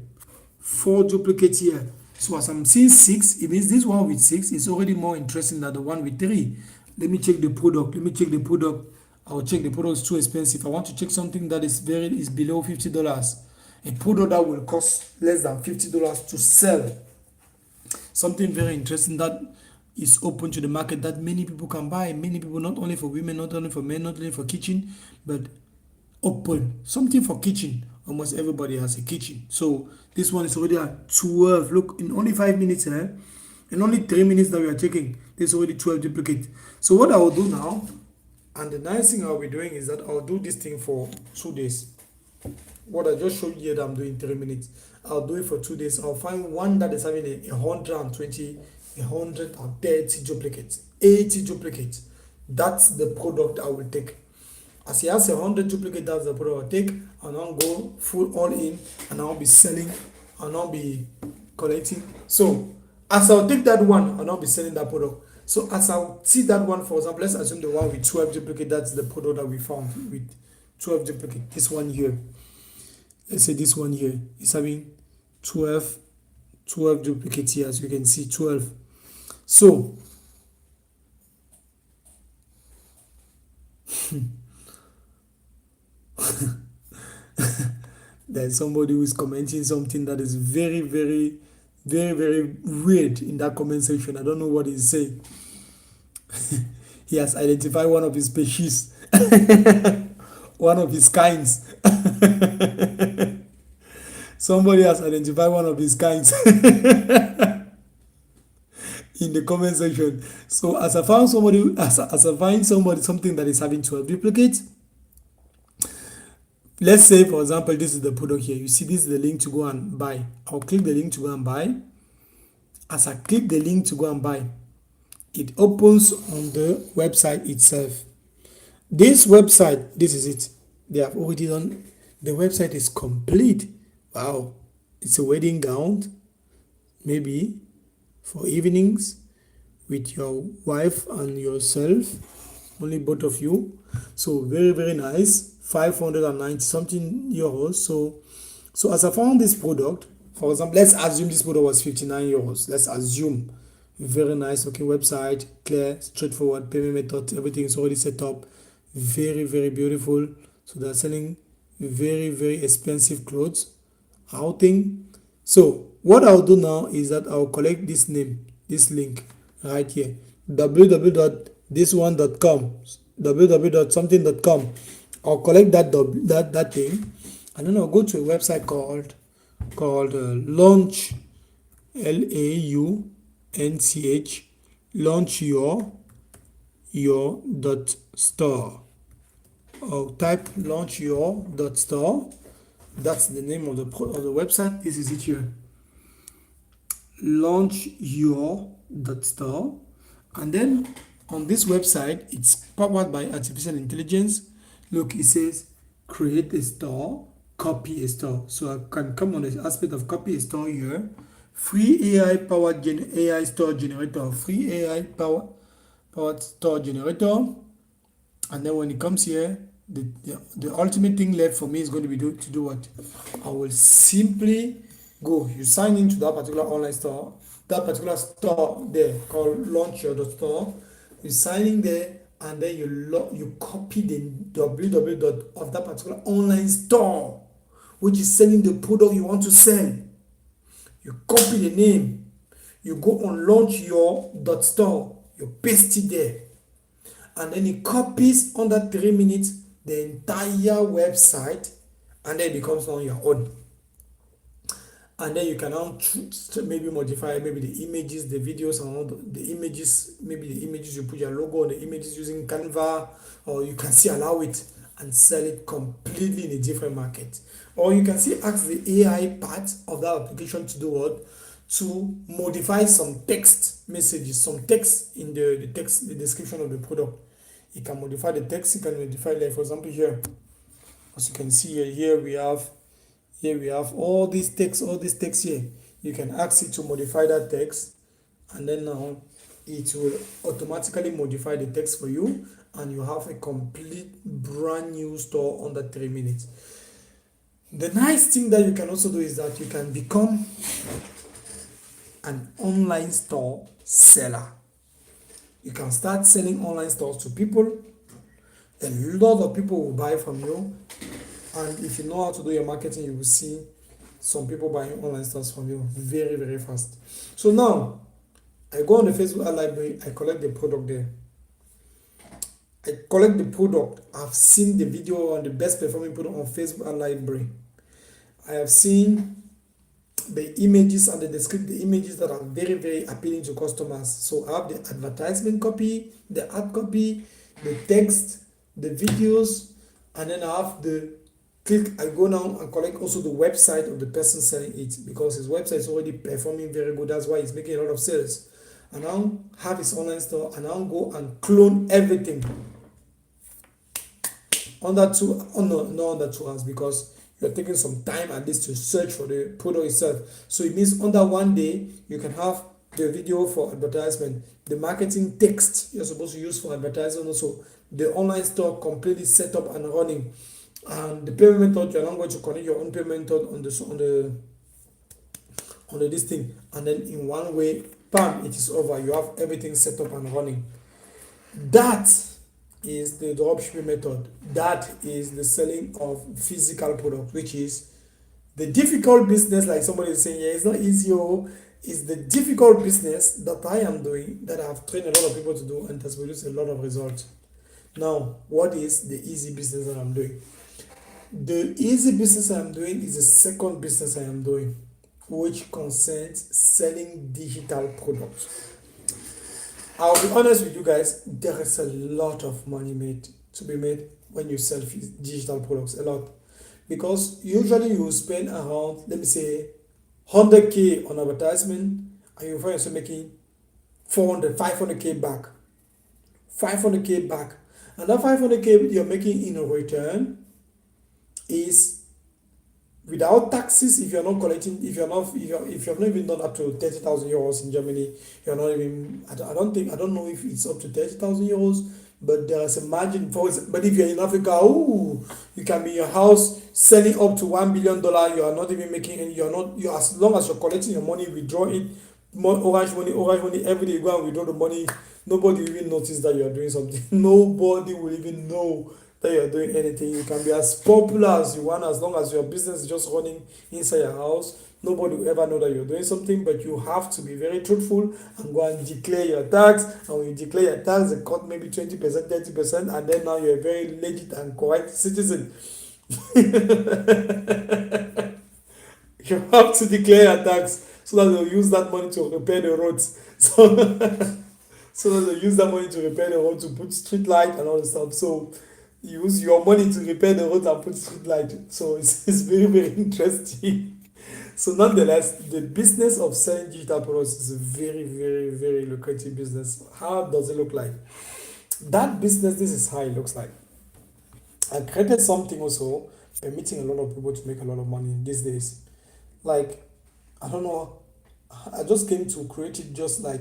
4 duplicates here. So as I'm seeing 6, it means this one with 6 is already more interesting than the one with 3. Let me check the product. I'll check the product is too expensive. I want to check something that is below $50. A product that will cost less than $50 to sell. Something very interesting that is open to the market that many people can buy. Many people, not only for women, not only for men, not only for kitchen, but open. Something for kitchen. Almost everybody has a kitchen. So this one is already at 12. Look, in only 5 minutes, in only 3 minutes that we are checking, there's already 12 duplicates. So what I will do now, and the nice thing I'll be doing is that I'll do this thing for 2 days. What I just showed you here that I'm doing 3 minutes, I'll do it for 2 days. I'll find one that is having 120, 130 duplicates, 80 duplicates. That's the product I will take. As he has 100 duplicates, that's the product I'll take, and I'll go full all in, and I'll be selling, and I'll be collecting. So as I'll take that one, and I'll be selling that product. So as I'll see that one, for example, let's assume the one with 12 duplicates, that's the product that we found with 12 duplicates. This one here, let's say this one here is having 12 duplicates here, as you can see, 12. So there's somebody who is commenting something that is very, very, very, very weird in that comment section. I don't know what he's saying. He has identified one of his species, one of his kinds. Somebody has identified one of his kinds in the comment section. So as I found somebody, as I find somebody something that is having 12 duplicates, let's say, for example, this is the product here. You see, this is the link to go and buy. I'll click the link to go and buy. As I click the link to go and buy, it opens on the website itself. This website, this is it. They have already done, the website is complete. Wow. It's a wedding gown, maybe for evenings with your wife and yourself, only both of you. So very, very nice. 590 something euros. So as I found this product, for example, let's assume this product was 59 euros. Let's assume. Very nice looking website, clear, straightforward, payment method, everything is already set up. Very, very beautiful. So they're selling very, very expensive clothes, outing. So what I'll do now is that I'll collect this name, this link right here, www.thisone.com, www.something.com. I'll collect that thing, and then I'll go to a website called launch, LAUNCH, launch your dot store. I'll type launch your dot store. That's the name of the website. This is it here. Launch your dot store, and then on this website, it's powered by artificial intelligence. Look, it says create a store, copy a store. So I can come on the aspect of copy a store here. Free AI powered AI store generator, free AI powered store generator. And then when it comes here, the ultimate thing left for me is going to be to do what? I will simply go. You sign into that particular online store, that particular store there called launch your store. You sign in there, and then you copy the www of that particular online store, which is selling the product you want to sell. You copy the name, you go on launch your .store, you paste it there, and then it copies under 3 minutes the entire website, and then it becomes on your own. And then you can now maybe modify maybe the images, the videos, and all the images. Maybe the images, you put your logo on the images using Canva, or you can see allow it and sell it completely in a different market. Or you can see ask the AI part of that application to do what? To modify some text messages, some text in the description of the product. You can modify the text. You can modify, like for example here, as you can see here, here we have all these text here. You can ask it to modify that text, and then now it will automatically modify the text for you, and you have a complete brand new store under 3 minutes. The nice thing that you can also do is that you can become an online store seller. You can start selling online stores to people. A lot of people will buy from you, and if you know how to do your marketing, you will see some people buying online stores from you very, very fast. So now I go on the Facebook ad library, I collect the product there. I collect the product. I've seen the video on the best performing product on Facebook ad library. I have seen the images and the description, the images that are very, very appealing to customers. So I have the advertisement copy, the ad copy, the text, the videos, and then I have the click. I go now and collect also the website of the person selling it, because his website is already performing very good. That's why he's making a lot of sales. And I'll have his online store, and I'll go and clone everything under not under 2 hours, because you're taking some time at least to search for the product itself. So it means under 1 day you can have the video for advertisement, the marketing text you're supposed to use for advertising, also the online store completely set up and running, and the payment method, you're not going to connect your own payment method on the this thing, and then in one way, bam, it is over. You have everything set up and running. That is the dropshipping method. That is the selling of physical products, which is the difficult business. Like somebody is saying, yeah, it's not easy. It's the difficult business that I am doing, that I have trained a lot of people to do, and has produced a lot of results. Now, what is the easy business that I'm doing? The easy business I'm doing is the second business I am doing, which concerns selling digital products. I'll be honest with you guys, there is a lot of money to be made when you sell digital products, a lot. Because usually you spend around, let me say, 100k on advertisement, and you find yourself making 500k back. 500k back. And that 500k you're making in a return is without taxes. If you're not collecting, if you have not even done up to 30,000 euros in Germany, you're not even, I don't know if it's up to 30,000 euros, but there's a margin for it. But if you're in Africa, you can be in your house selling up to $1 billion. You are not even making any, as long as you're collecting your money, withdraw it, orange money, every day you go and withdraw the money. Nobody will even notice that you are doing something. Nobody will even know that you're doing anything. You can be as popular as you want, as long as your business is just running inside your house. Nobody will ever know that you're doing something, but you have to be very truthful and go and declare your tax. And when you declare your tax, they cut maybe 20%, 30%, and then now you're a very legit and correct citizen. You have to declare your tax so that they'll use that money to repair the roads. So that they use that money to repair the road, to put street light and all the stuff. So use your money to repair the road and put street light. So it's very, very interesting. So nonetheless, the business of selling digital products is a very, very, very lucrative business. How does it look like? That business, this is how it looks like. I created something also permitting a lot of people to make a lot of money these days. Like, I don't know, I just came to create it just like,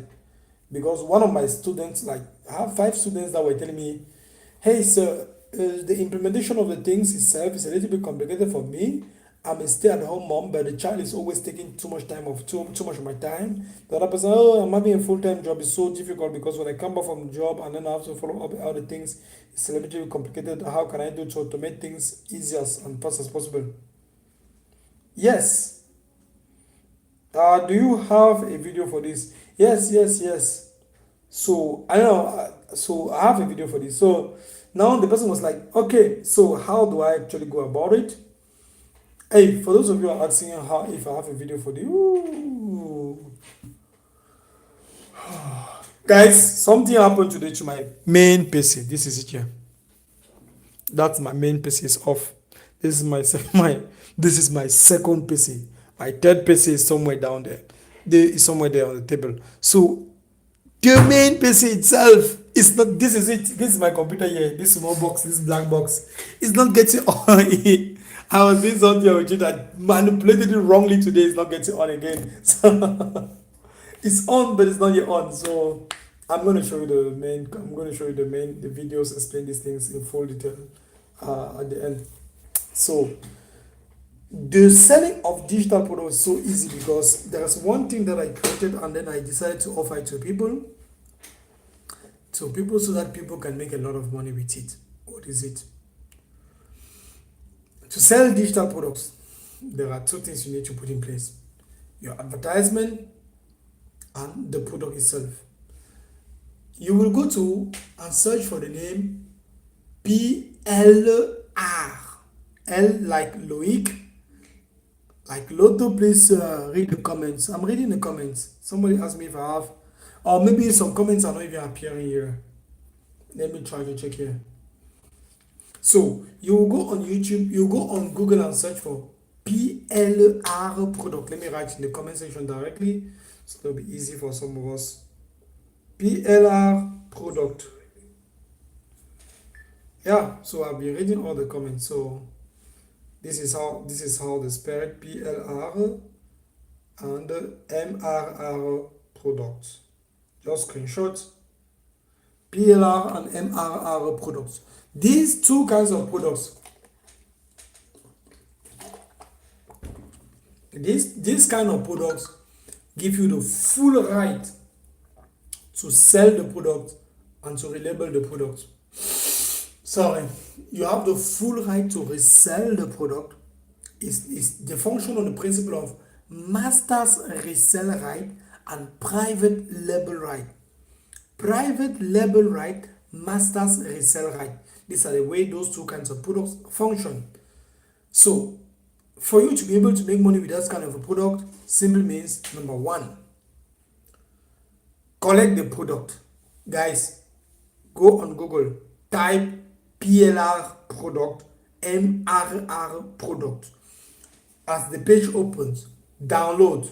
because one of my students, like I have 5 students that were telling me, hey sir, the implementation of the things itself is a little bit complicated for me. I'm a stay-at-home mom, but the child is always taking too much of my time. The other person, I'm having a full-time job. It's so difficult because when I come back from the job and then I have to follow up all the things, it's a little bit complicated. How can I do to automate things easier and fast as possible? Yes. Do you have a video for this? Yes. So I know. So I have a video for this. So now the person was like, okay, so how do I actually go about it? Hey, for those of you who are asking how if I have a video for this, guys, something happened today to my main PC. This is it here. That's my main PC is off. This is my second PC. My third PC is somewhere down there. It's somewhere there on the table. So the main PC itself It's not. This is it. This is my computer here. This small box. This black box. It's not getting on. I was doing something with it. I manipulated it wrongly today. It's not getting on again. So it's on, but it's not yet on. So I'm going to show you the main. I'm going to show you the videos, explain these things in full detail at the end. So the selling of digital products is so easy because there's one thing that I created and then I decided to offer it to people. So people, so that people can make a lot of money with it. What is it? To sell digital products, there are two things you need to put in place: your advertisement and the product itself. You will go to and search for the name PLR. L like Loic, like Lotto. Please read the comments. I'm reading the comments. Somebody asked me if I have, or maybe some comments are not even appearing here. Let me try to check here. So you will go on YouTube, you go on Google and search for PLR product. Let me write in the comment section directly, so it'll be easy for some of us. PLR product. Yeah, so I'll be reading all the comments. So this is how they spell it: PLR and MRR product. Just screenshot PLR and MRR products. These two kinds of products, this kind of products give you the full right to sell the product and to relabel the product. Sorry, you have the full right to resell the product. Is the function on the principle of master's resell right and private label right. Private label right, master's resell right. These are the way those two kinds of products function. So for you to be able to make money with that kind of a product simply means, number one, collect the product. Guys, go on Google, type PLR product, MRR product. As the page opens, download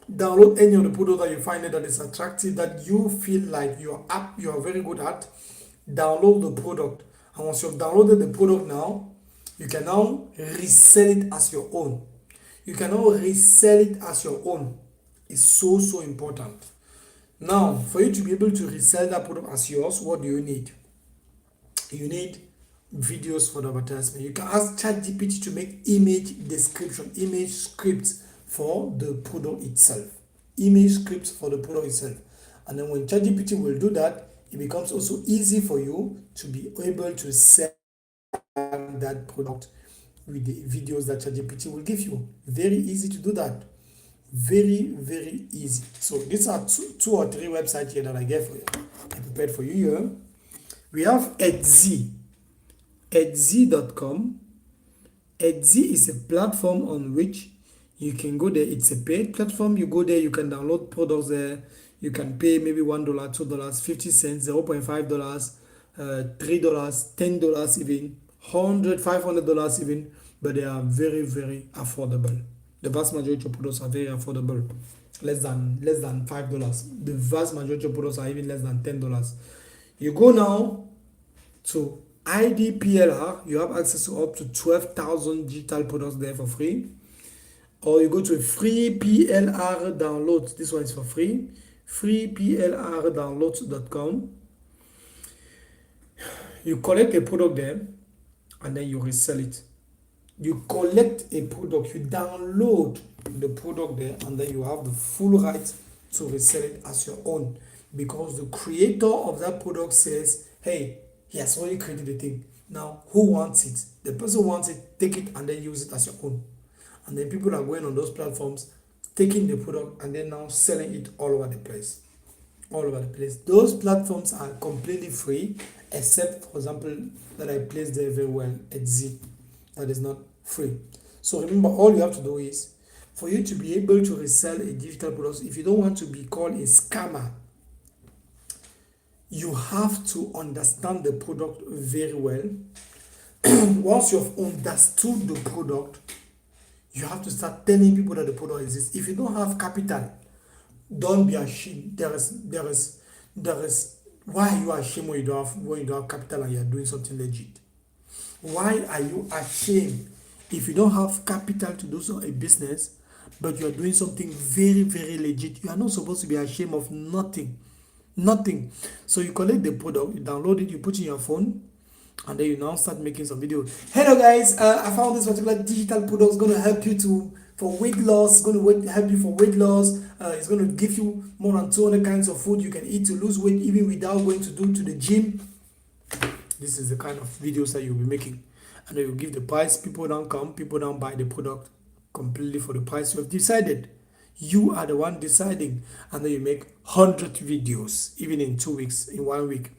any of the product that you find that is attractive, that you feel like you are very good at. Download the product, and once you've downloaded the product, now you can now resell it as your own. It's so important. Now, for you to be able to resell that product as yours, what do you need? You need videos for the advertisement. You can ask ChatGPT to make image description, image scripts for the product itself. And then when ChatGPT will do that, it becomes also easy for you to be able to sell that product with the videos that ChatGPT will give you. Very easy to do that. Very easy. So these are two or three websites here that I prepared for you here. We have Etsy. Etsy.com. Etsy is a platform on which you can go there. It's a paid platform. You go there, you can download products there. You can pay maybe $1, $2, 50 cents, $0.5, $3, $10 even, $100, $500 even, but they are very affordable. The vast majority of products are very affordable, less than $5. The vast majority of products are even less than $10. You go now to IDPLR, you have access to up to 12,000 digital products there for free. Or you go to free PLR download. This one is for free. freeplrdownload.com. You collect a product there and then you resell it. You collect a product, you download the product there, and then you have the full right to resell it as your own, because the creator of that product says, hey, he has already created the thing. Now, who wants it? The person who wants it, take it and then use it as your own. And then people are going on those platforms, taking the product and then now selling it all over the place. Those platforms are completely free, except, for example, that I placed there very well, Etsy. That is not free. So remember, all you have to do is, for you to be able to resell a digital product, if you don't want to be called a scammer, you have to understand the product very well. Once you've understood the product, you have to start telling people that the product exists. If you don't have capital, don't be ashamed. There is Why are you ashamed when you don't have capital and you are doing something legit? Why are you ashamed if you don't have capital to do a business, but you are doing something very, very legit? You are not supposed to be ashamed of nothing. Nothing. So you collect the product, you download it, you put it in your phone, and then you now start making some video. Hello guys, I found this particular digital product is going to help you to for weight loss. It's going to help you for weight loss. It's going to give you more than 200 kinds of food you can eat to lose weight even without going to the gym. This is the kind of videos that you'll be making, and then you give the price. People don't come, people don't buy the product completely for the price you have decided. You are the one deciding, and then you make 100 videos even in 2 weeks, in 1 week.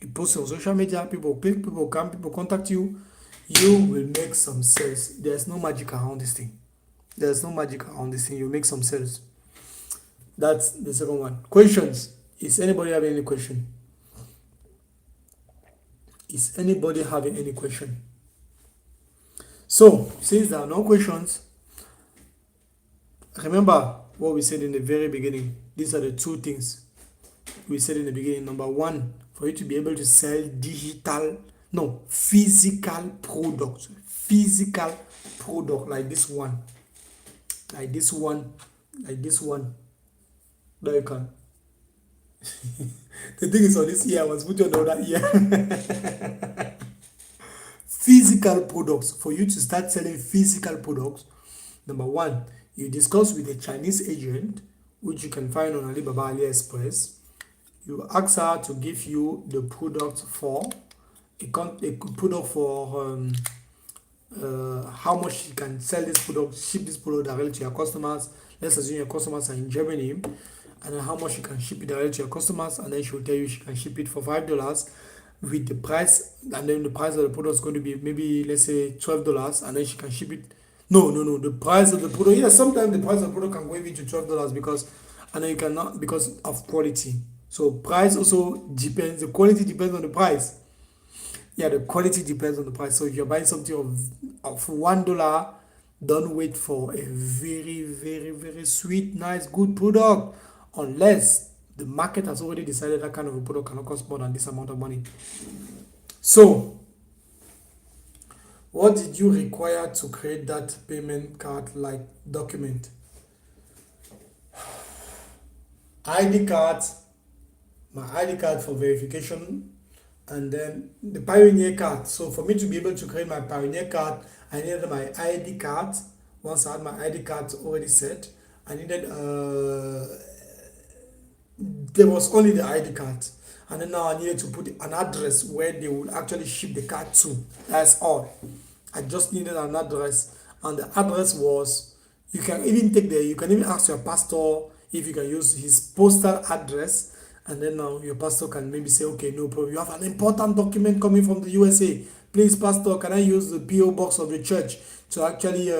You post on social media, people click, people come, people contact you. You will make some sales. There's no magic around this thing. There's no magic around this thing. You make some sales. That's the second one. Questions? Is anybody having any question? Is anybody having any question? So, since there are no questions, remember what we said in the very beginning. These are the two things we said in the beginning. Number one, for you to be able to sell physical products. Physical product like this one. Like this one. Like this one. There you can. The thing is on this ear, I was put on the other ear. Physical products. For you to start selling physical products, number one, you discuss with a Chinese agent, which you can find on Alibaba, AliExpress. You ask her to give you the product for how much you can sell this product, ship this product directly to your customers. Let's assume your customers are in Germany, and then how much you can ship it directly to your customers, and then she will tell you she can ship it for $5 with the price, and then the price of the product is going to be maybe, let's say, $12, and then she can ship it. No, the price of the product, yeah, sometimes the price of the product can go even to $12 because, and then you cannot, because of quality. So price also depends, the quality depends on the price. Yeah, the quality depends on the price. So if you're buying something of $1, don't wait for a very, very, very sweet, nice, good product, unless the market has already decided that kind of a product cannot cost more than this amount of money. So, what did you require to create that payment card like document? ID card, my ID card for verification, and then the Pioneer card. So for me to be able to create my Pioneer card, I needed my ID card. Once I had my ID card already set, I needed there was only the ID card, and then now I needed to put an address where they would actually ship the card to. That's all. I just needed an address, and the address was, you can even ask your pastor if you can use his postal address, and then now your pastor can maybe say, okay, no problem, you have an important document coming from the USA, please pastor, can I use the PO box of the church to actually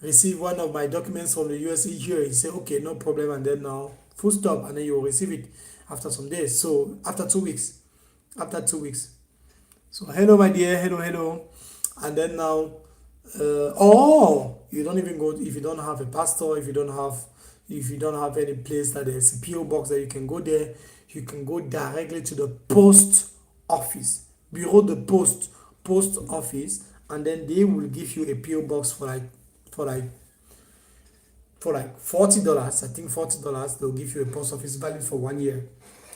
receive one of my documents from the USA here? He say, okay, no problem, and then now full stop, and then you will receive it after some days. So after 2 weeks. So hello my dear, hello. And then now you don't even go, if you don't have a pastor, if you don't have any place that there's a PO box that you can go there, you can go directly to the post office, bureau de post office, and then they will give you a PO box for like $40. I think $40. They'll give you a post office valid for 1 year,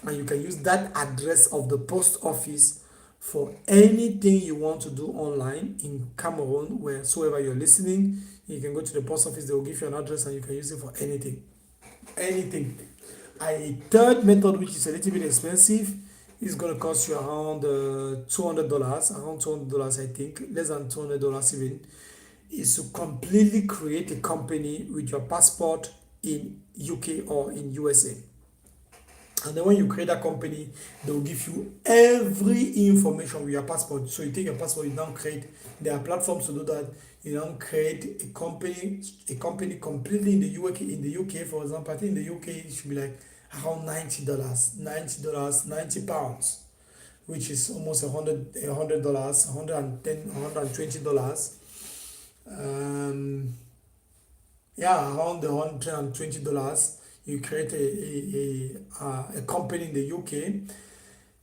and you can use that address of the post office for anything you want to do online in Cameroon, wheresoever you're listening. You can go to the post office, they will give you an address, and you can use it for anything. A third method, which is a little bit expensive, is going to cost you around $200, I think, less than $200 even, is to completely create a company with your passport in UK or in USA. And then when you create a company, they will give you every information with your passport. So you take your passport, you now create, there are platforms to do that. You now create a company completely in the UK, for example. I think in the UK it should be like around £90, which is almost $100, $110, $120. Around the $120. You create a company in the UK,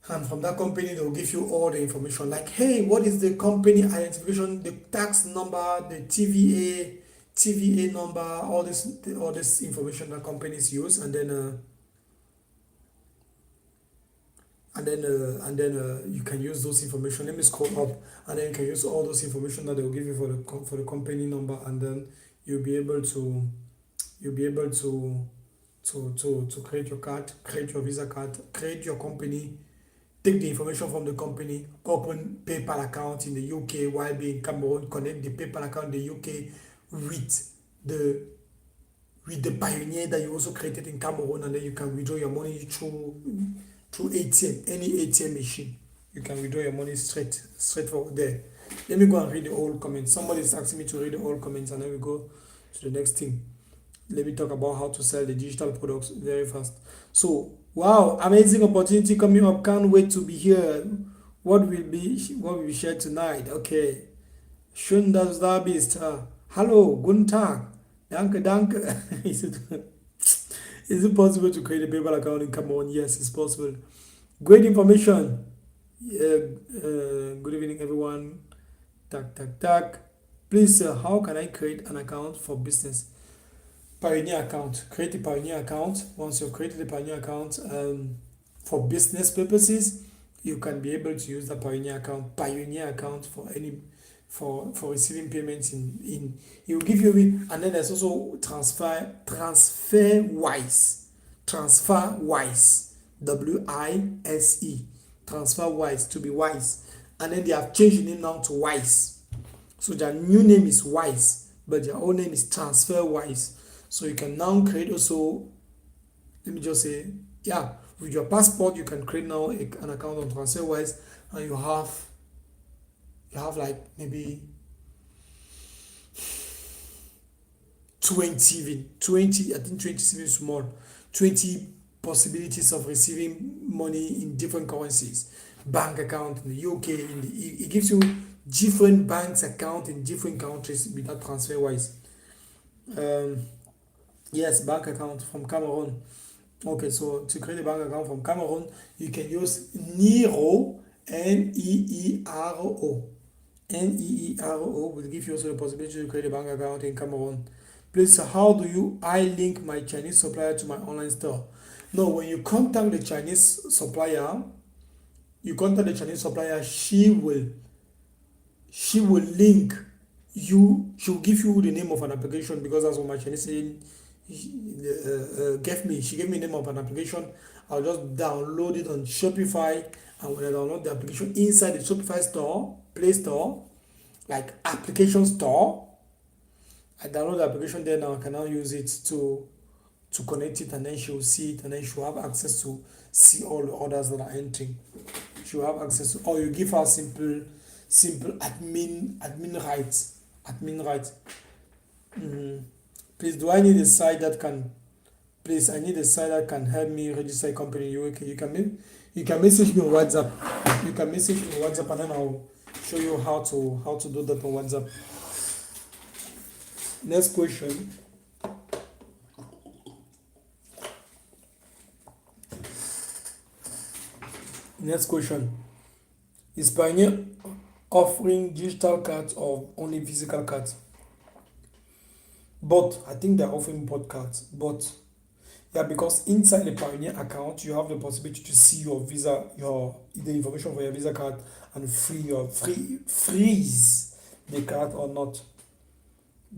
And from that company, they'll give you all the information like, hey, what is the company identification, the tax number, the TVA number, all this information that companies use, you can use those information. Let me scroll up, and then you can use all those information that they'll give you for the company number, and then you'll be able to create your card, create your Visa card, create your company, take the information from the company, open PayPal account in the UK while being in Cameroon, connect the PayPal account in the UK with the pioneer that you also created in Cameroon, and then you can withdraw your money through ATM, any ATM machine. You can withdraw your money straight forward there. Let me go and read the old comments. Somebody is asking me to read the old comments, and then we go to the next thing. Let me talk about how to sell the digital products very fast. So, wow, amazing opportunity coming up. Can't wait to be here. What will be shared tonight? Okay. Schön, dass du da bist. Hallo, guten Tag. Danke, danke. Is it possible to create a PayPal account in Cameroon? Yes, it's possible. Great information. Good evening, everyone. Tak. Please, how can I create an account for business? Pioneer account. Create a Pioneer account. Once you've created a Pioneer account for business purposes, you can be able to use the Pioneer account. Pioneer account for any for receiving payments in it will give you, and then there's also TransferWise, WISE, TransferWise, to be wise, and then they have changed the name now to Wise. So their new name is Wise, but their old name is TransferWise. So you can now create also, let me just say, yeah, with your passport you can create now an account on TransferWise, and you have like maybe 20 even 20, I think 20 is even small, 20 possibilities of receiving money in different currencies. Bank account in the UK, it gives you different banks account in different countries with that TransferWise. Yes, bank account from Cameroon. Okay, so to create a bank account from Cameroon, you can use Neero, Neero. Neero will give you also the possibility to create a bank account in Cameroon. Please, how do I link my Chinese supplier to my online store? No, when you contact the Chinese supplier, she will link you. She'll give you the name of an application, because that's what my Chinese saying gave me. She gave me the name of an application. I'll just download it on Shopify, and when I download the application inside the Shopify store, Play Store, like application store, I download the application there. Now I can now use it to connect it, and then she will see it, and then she will have access to see all the orders that are entering. She will have access to, or you give her simple admin rights. Please, I need a site that can help me register a company in UK. You can message me on WhatsApp. And then I'll show you how to do that on WhatsApp. Next question. Is Pioneer offering digital cards or only physical cards? But I think they're offering both cards. But yeah, because inside the Pioneer account you have the possibility to see your Visa, the information for your Visa card, and freeze the card or not.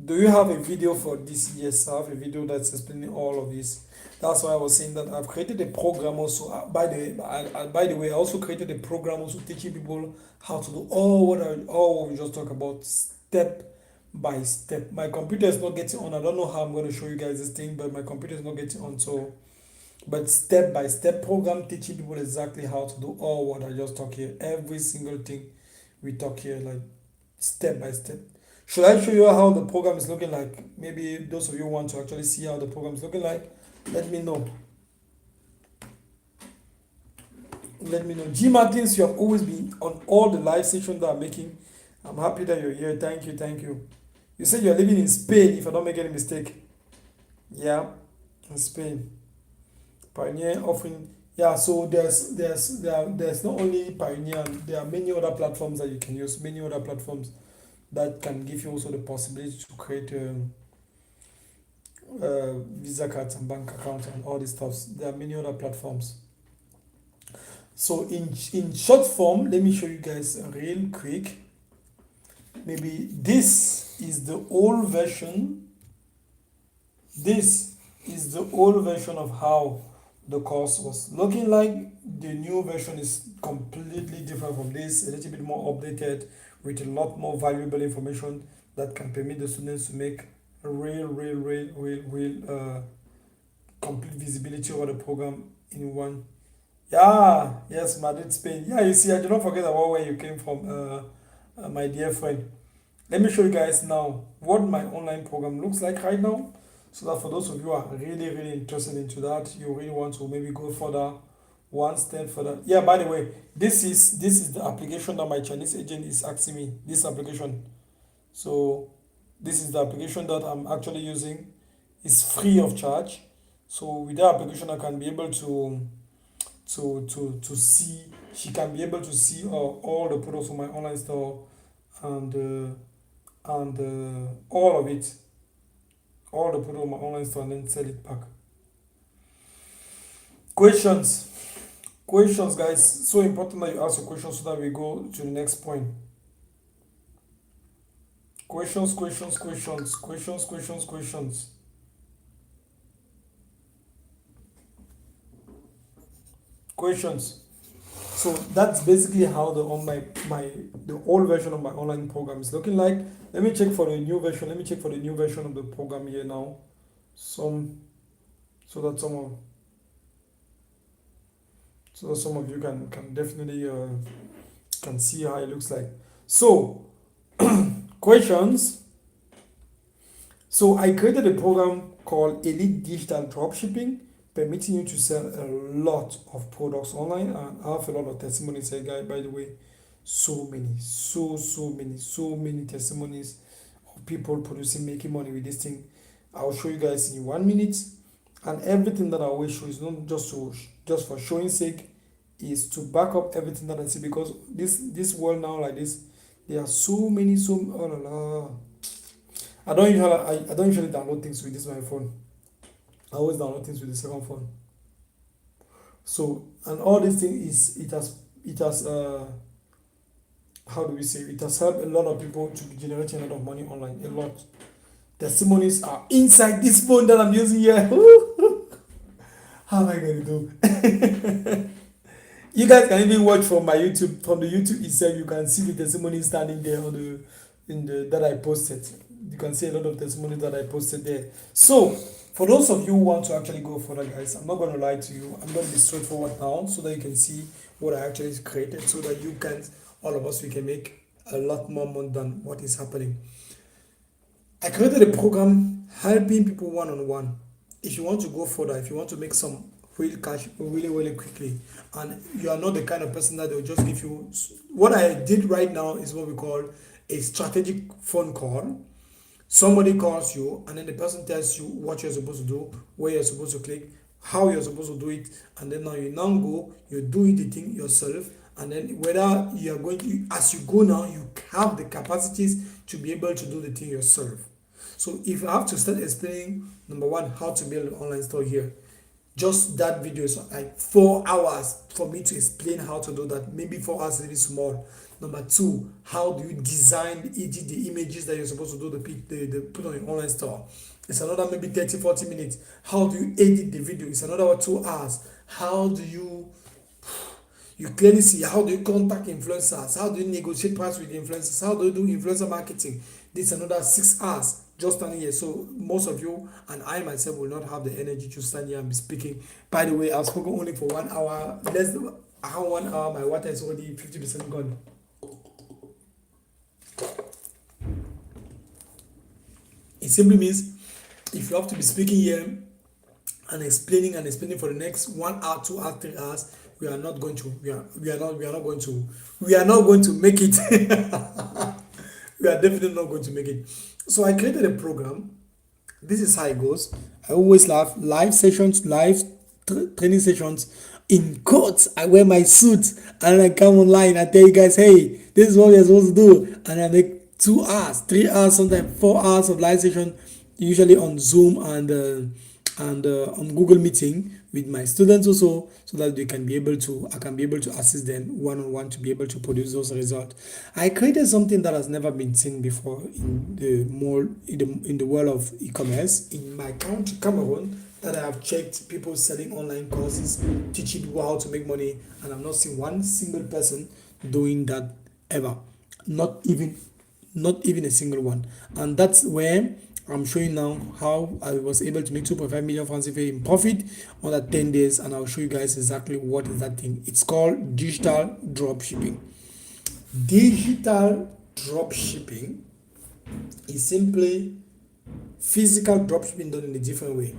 Do you have a video for this? Yes, I have a video that's explaining all of this. That's why I was saying that I've created a program also. By the way, I also created a program also teaching people how to do all what we just talked about step by step. My computer is not getting on. I don't know how I'm going to show you guys this thing, but my computer is not getting on. So, but step by step program teaching people exactly how to do all what I just talk here. Every single thing we talk here, like step by step. Should I show you how the program is looking like? Maybe those of you want to actually see how the program is looking like. Let me know. G Martins, you have always been on all the live sessions that I'm making. I'm happy that you're here. Thank you. You said you're living in Spain, if I don't make any mistake. Yeah, in Spain. Pioneer offering Yeah, so there's not only Pioneer, there are many other platforms that you can use, many other platforms that can give you also the possibility to create Visa cards and bank accounts and all these stuff. There are many other platforms. So in short form, let me show you guys real quick. Maybe this is the old version. This is the old version of how the course was looking like. The new version is completely different from this, a little bit more updated with a lot more valuable information that can permit the students to make a real complete visibility over the program in one. Yeah, yes, Madrid, Spain. Yeah, you see, I do not forget about where you came from, my dear friend. Let me show you guys now what my online program looks like right now, so that for those of you who are really interested into that, you really want to maybe go further, one step further. Yeah, by the way, this is the application that my Chinese agent is asking me. This application. So this is the application that I'm actually using. It's free of charge. So with that application, I can be able to see. She can be able to see all the products on my online store and all of it, all the product on my online store, and then sell it back. Questions, questions, guys. So important that you ask your questions so that we go to the next point. Questions. Questions. So that's basically how the on my the old version of my online program is looking like. Let me check for the new version. Let me check for the new version of the program here now. Some so that some of some of you can definitely can see how it looks like. So questions. So I created a program called Elite Digital Dropshipping, permitting you to sell a lot of products online. And I have a lot of testimonies here, guys, by the way. So many, so many testimonies of people producing, making money with this thing. I'll show you guys in 1 minute. And everything that I will show is not just for showing sake, is to back up everything that I see, because this world now like this, there are so many, oh la la. I don't usually download things with this my phone. I always download things with the second phone. So, and all this thing is, it has how do we say, it has helped a lot of people to generate a lot of money online, a lot. Testimonies are inside this phone that I'm using here. How am I going to do? You guys can even watch from my YouTube, from the YouTube itself. You can see the testimony standing there on the in the that I posted. You can see a lot of testimonies that I posted there. So for those of you who want to actually go further, guys, I'm not going to lie to you. I'm going to be straightforward now, so that you can see what I actually created, so that you can, all of us, we can make a lot more money than what is happening. I created a program helping people one on one. If you want to go further, if you want to make some real cash really quickly, and you are not the kind of person that will just give you, what I did right now is what we call a strategic phone call. Somebody calls you, and then the person tells you what you're supposed to do, where you're supposed to click, how you're supposed to do it, and then now go, you do the thing yourself, and then whether you are going to, as you go now, you have the capacities to be able to do the thing yourself. So if I have to start explaining, number one, how to build an online store here, just that video is like 4 hours for me to explain how to do that. Maybe 4 hours is really small. Number two, how do you design, edit the images that you're supposed to do, the put on your online store? It's another maybe 30-40 minutes. How do you edit the video? It's another 2 hours. How do you clearly see, how do you contact influencers? How do you negotiate price with influencers? How do you do influencer marketing? This is another 6 hours just standing here. So most of you and I myself will not have the energy to stand here and be speaking. By the way, I've spoken only for 1 hour. Less than 1 hour, my water is already 50% gone. It simply means if you have to be speaking here and explaining for the next 1 hour, 2 hours, 3 hours, we are not going to make it. We are definitely not going to make it. So I created a program. This is how it goes. I always have live sessions, training sessions, in court. I wear my suit and I come online. I tell you guys, hey, this is what we're supposed to do, and I make 2 hours, 3 hours, sometimes 4 hours of live session, usually on Zoom and on Google Meeting with my students also, so that I can be able to assist them one on one to be able to produce those results. I created something that has never been seen before in the world of e-commerce in my country, Cameroon. That I have checked people selling online courses, teaching people how to make money, and I've not seen one single person doing that ever. Not even a single one. And that's where I'm showing now how I was able to make 2.5 million francs CFA in profit under 10 days, and I'll show you guys exactly what is that thing. It's called digital dropshipping. Digital dropshipping is simply physical dropshipping done in a different way.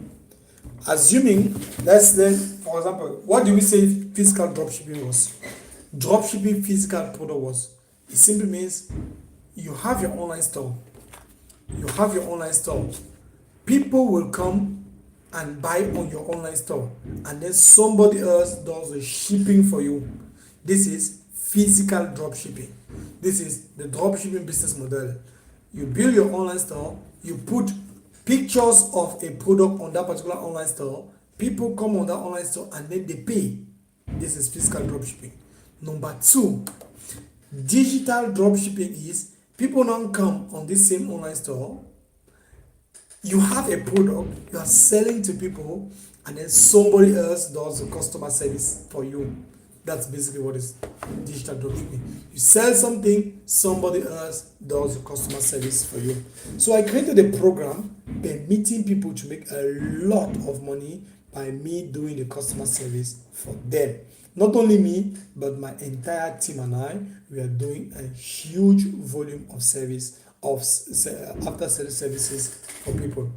Assuming, let's then, for example, what do we say physical dropshipping was? Dropshipping physical product was. It simply means you have your online store. You have your online store. People will come and buy on your online store, and then somebody else does the shipping for you. This is physical dropshipping. This is the dropshipping business model. You build your online store, you put pictures of a product on that particular online store, people come on that online store and then they pay. This is physical dropshipping. Number 2, digital dropshipping is people now come on this same online store, you have a product, you are selling to people, and then somebody else does the customer service for you. That's basically what is digital dropshipping. You sell something, somebody else does the customer service for you. So I created a program permitting people to make a lot of money by me doing the customer service for them. Not only me, but my entire team and I, we are doing a huge volume of service of after sales services for people.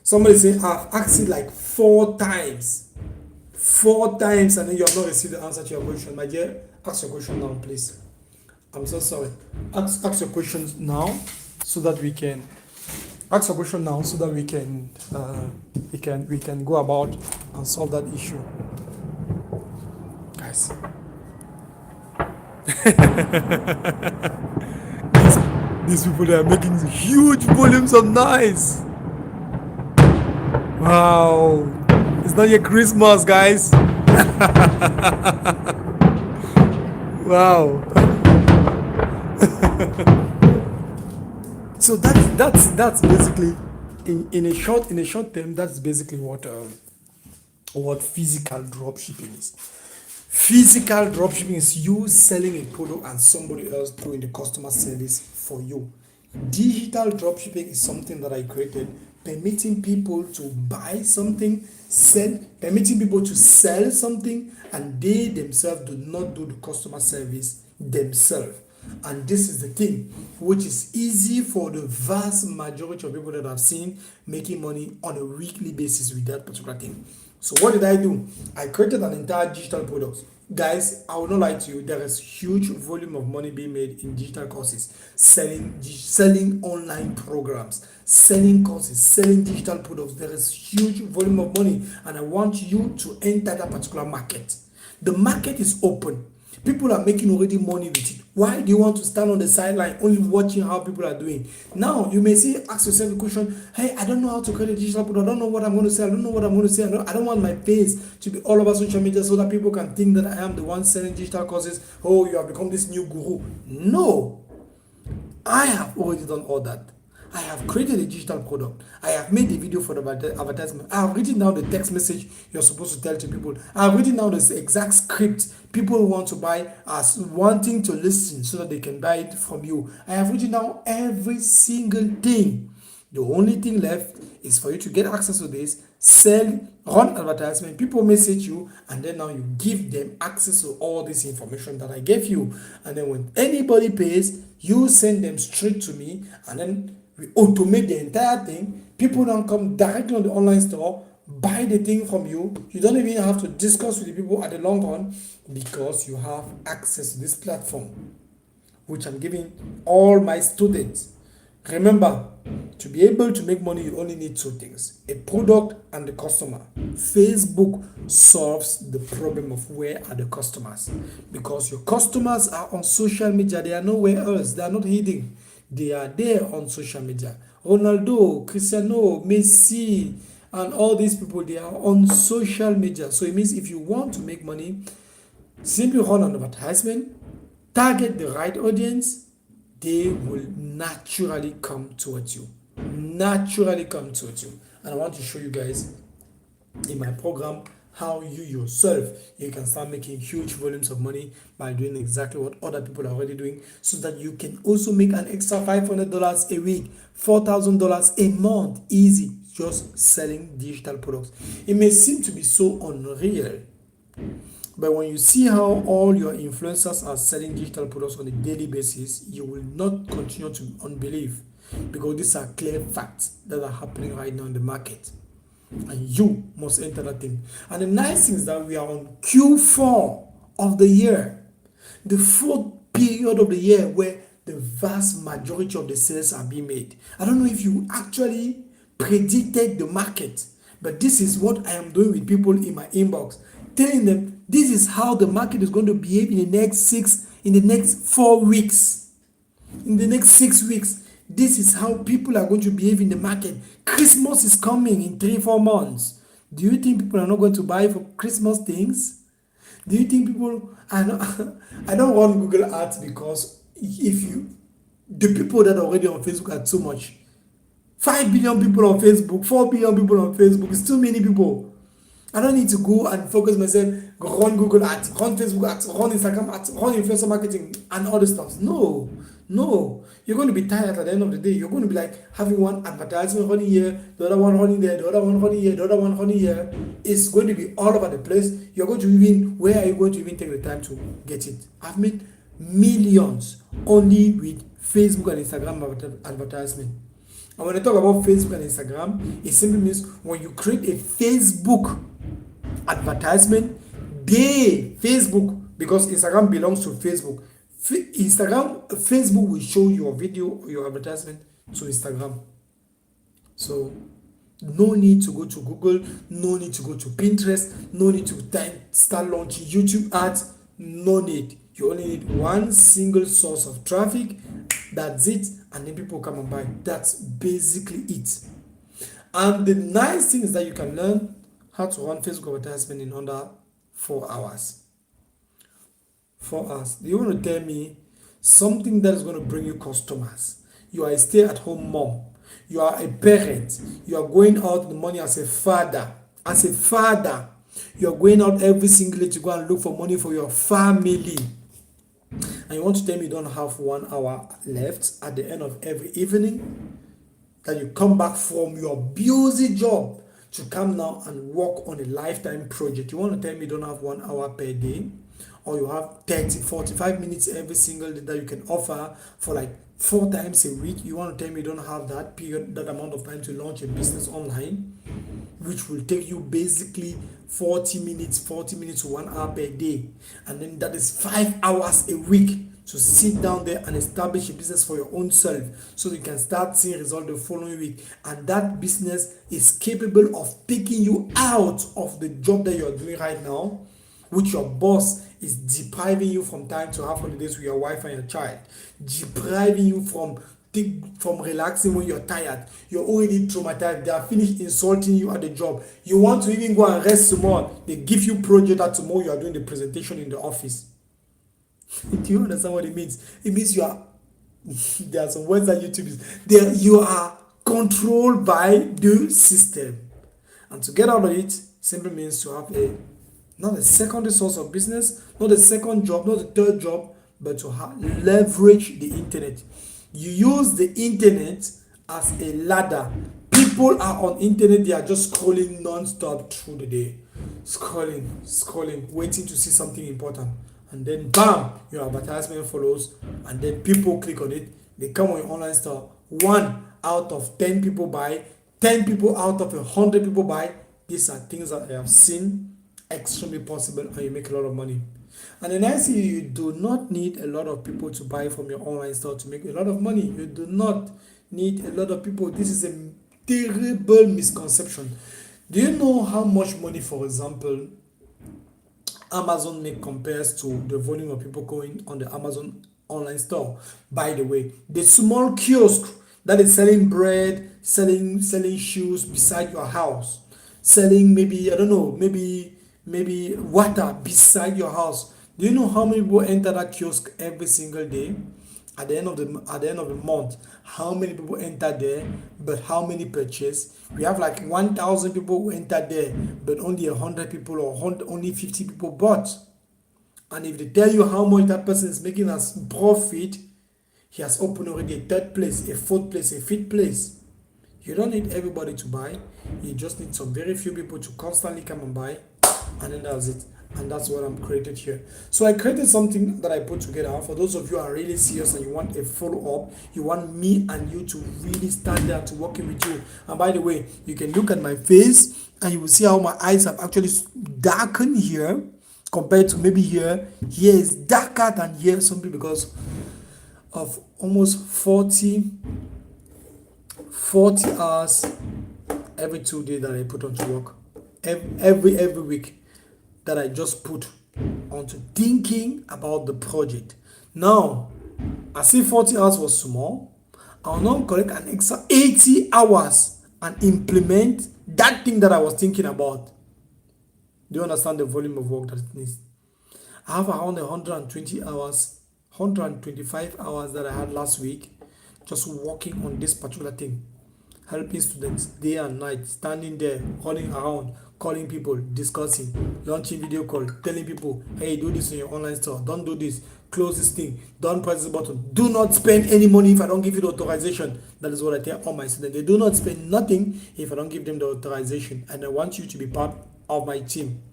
Somebody say, I've asked it like 4 times. 4 times, and then you have not received the answer to your question. My dear, ask your question now, please. I'm so sorry. Ask your questions now, so that we can ask your question now, so that we can go about and solve that issue, guys. these people, they are making huge volumes of noise. Wow. It's not yet Christmas, guys. Wow. So that's basically in a short term, that's basically what physical dropshipping is. Physical dropshipping is you selling a product and somebody else doing the customer service for you. Digital dropshipping is something that I created, permitting people to buy something, permitting people to sell something, and they themselves do not do the customer service themselves. And this is the thing which is easy for the vast majority of people that I've seen making money on a weekly basis with that particular thing. So what did I do? I created an entire digital product. Guys, I will not lie to you, there is huge volume of money being made in digital courses, selling online programs, selling courses, selling digital products. There is huge volume of money, and I want you to enter that particular market. The market is open. People are making already money with it. Why do you want to stand on the sideline only watching how people are doing? Now, you may ask yourself a question, hey, I don't know how to create a digital product. I don't know what I'm going to say. I don't know what I'm going to say. I don't want my face to be all over social media so that people can think that I am the one selling digital courses. Oh, you have become this new guru. No. I have already done all that. I have created a digital product. I have made a video for the advertisement. I have written down the text message you're supposed to tell to people. I have written down the exact script people who want to buy as wanting to listen so that they can buy it from you. I have written down every single thing. The only thing left is for you to get access to this, sell, run advertisement, people message you, and then now you give them access to all this information that I gave you. And then when anybody pays, you send them straight to me, and then we automate the entire thing. People don't come directly on the online store, buy the thing from you. You don't even have to discuss with the people at the long run, because you have access to this platform, which I'm giving all my students. Remember, to be able to make money, you only need two things: a product and the customer. Facebook solves the problem of where are the customers, because your customers are on social media, they are nowhere else, they are not hidden, they are there on social media. Ronaldo, Cristiano, Messi, and all these people, they are on social media. So it means if you want to make money, simply run an advertisement, target the right audience, they will naturally come towards you. Naturally come towards you. And I want to show you guys in my program how you yourself you can start making huge volumes of money by doing exactly what other people are already doing, so that you can also make an extra $500 a week, $4,000 a month, easy, just selling digital products. It may seem to be so unreal, but when you see how all your influencers are selling digital products on a daily basis, you will not continue to unbelieve, because these are clear facts that are happening right now in the market. And you must enter that thing. And the nice thing is that we are on Q4 of the year, the fourth period of the year where the vast majority of the sales are being made. I don't know if you actually predicted the market, but this is what I am doing with people in my inbox, telling them this is how the market is going to behave in the next 4 weeks, in the next 6 weeks. This is how people are going to behave in the market. Christmas is coming in 3-4 months. Do you think people are not going to buy for Christmas things? Do you think people I don't want Google Ads, because if you the people that are already on Facebook are too much. 5 billion people on Facebook, 4 billion people on Facebook. It's too many people. I don't need to go and focus myself, run Google Ads, run Facebook Ads, run Instagram Ads, run influencer marketing, and all this stuff. No, no. You're going to be tired at the end of the day. You're going to be like having one advertisement running here, the other one running there, the other one running here, the other one running here. It's going to be all over the place. You're going to even, where are you going to even take the time to get it? I've made millions only with Facebook and Instagram advertisement. And when I talk about Facebook and Instagram, it simply means when you create a Facebook advertisement, Facebook, because Instagram belongs to Facebook. Facebook will show your video, your advertisement to Instagram. So no need to go to Google, no need to go to Pinterest, no need to start launching YouTube ads, no need. You only need one single source of traffic, that's it, and then people come and buy. That's basically it. And the nice thing is that you can learn how to run Facebook advertisement in under 4 hours. 4 hours. Do you want to tell me something that is going to bring you customers? You are a stay-at-home mom. You are a parent. You are going out in the morning as a father. As a father, you are going out every single day to go and look for money for your family. And you want to tell me you don't have 1 hour left at the end of every evening, that you come back from your busy job to come now and work on a lifetime project. You want to tell me you don't have 1 hour per day, or you have 45 minutes every single day that you can offer for like 4 times a week. You want to tell me you don't have that period, that amount of time to launch a business online, which will take you basically 40 minutes to 1 hour per day. And then that is 5 hours a week to sit down there and establish a business for your own self, so you can start seeing results the following week. And that business is capable of taking you out of the job that you're doing right now, which your boss is depriving you from time to have holidays with your wife and your child, depriving you from relaxing when you're tired. You're already traumatized. They are finished insulting you at the job. You want to even go and rest tomorrow. They give you project that tomorrow you are doing the presentation in the office. Do you understand what it means? It means you are there are some words that YouTube is there. You are controlled by the system, and to get out of it simply means to have not a secondary source of business, not a second job, not a third job, but to leverage the internet. You use the internet as a ladder. People are on internet, they are just scrolling non-stop through the day, scrolling, waiting to see something important. And then bam, your advertisement follows, and then people click on it. They come on your online store. 1 out of 10 people buy, 10 people out of 100 people buy. These are things that I have seen extremely possible, and you make a lot of money. And the nice thing, you do not need a lot of people to buy from your online store to make a lot of money. You do not. need a lot of people. This is a terrible misconception. Do you know how much money, for example, Amazon make compares to the volume of people going on the Amazon online store? By the way, the small kiosk that is selling bread, selling shoes beside your house, selling maybe, I don't know, maybe water beside your house. Do you know how many people enter that kiosk every single day? At the end of the month, how many people enter there, but how many purchase? We have like 1,000 people who enter there, but only 100 people or only 50 people bought. And if they tell you how much that person is making as profit, he has opened already a third place, a fourth place, a fifth place. You don't need everybody to buy. You just need some very few people to constantly come and buy, and then that's it. And that's what I'm created here. So I created something that I put together for those of you who are really serious and you want a follow-up. You want me and you to really stand there to working with you. And by the way, you can look at my face and you will see how my eyes have actually darkened here compared to maybe here. Here is darker than here simply because of almost 40 hours every 2 days that I put onto work. Every week that I just put onto thinking about the project. Now, I see 40 hours was small. I'll now collect an extra 80 hours and implement that thing that I was thinking about. Do you understand the volume of work that it needs? I have around 120 hours, 125 hours that I had last week just working on this particular thing. Helping students day and night, standing there, running around, calling people, discussing, launching video call, telling people, hey, do this in your online store, don't do this, close this thing, don't press this button, do not spend any money if I don't give you the authorization. That is what I tell all my students. They do not spend nothing if I don't give them the authorization, and I want you to be part of my team.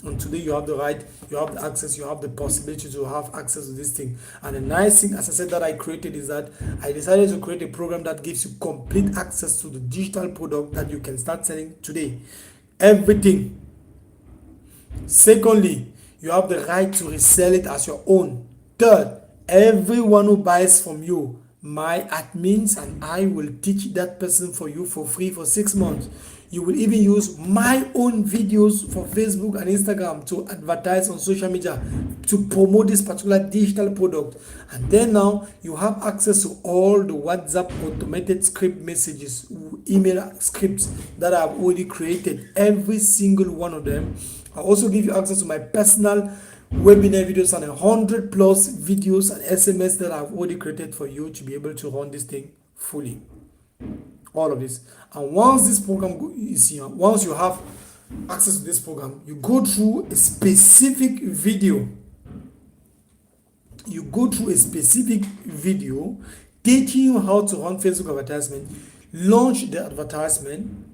And today you have the right, you have the access, you have the possibility to have access to this thing. And the nice thing, as I said, that I created is that I decided to create a program that gives you complete access to the digital product that you can start selling today. Everything. Secondly, you have the right to resell it as your own. Third, everyone who buys from you, my admins and I will teach that person for you for free for 6 months. You will even use my own videos for Facebook and Instagram to advertise on social media to promote this particular digital product. And then now you have access to all the WhatsApp automated script messages, email scripts that I've already created, every single one of them. I also give you access to my personal webinar videos and 100 plus videos and SMS that I've already created for you to be able to run this thing fully. All of this. And once this program is here, once you have access to this program, you go through a specific video. You go through a specific video teaching you how to run Facebook advertisement, launch the advertisement,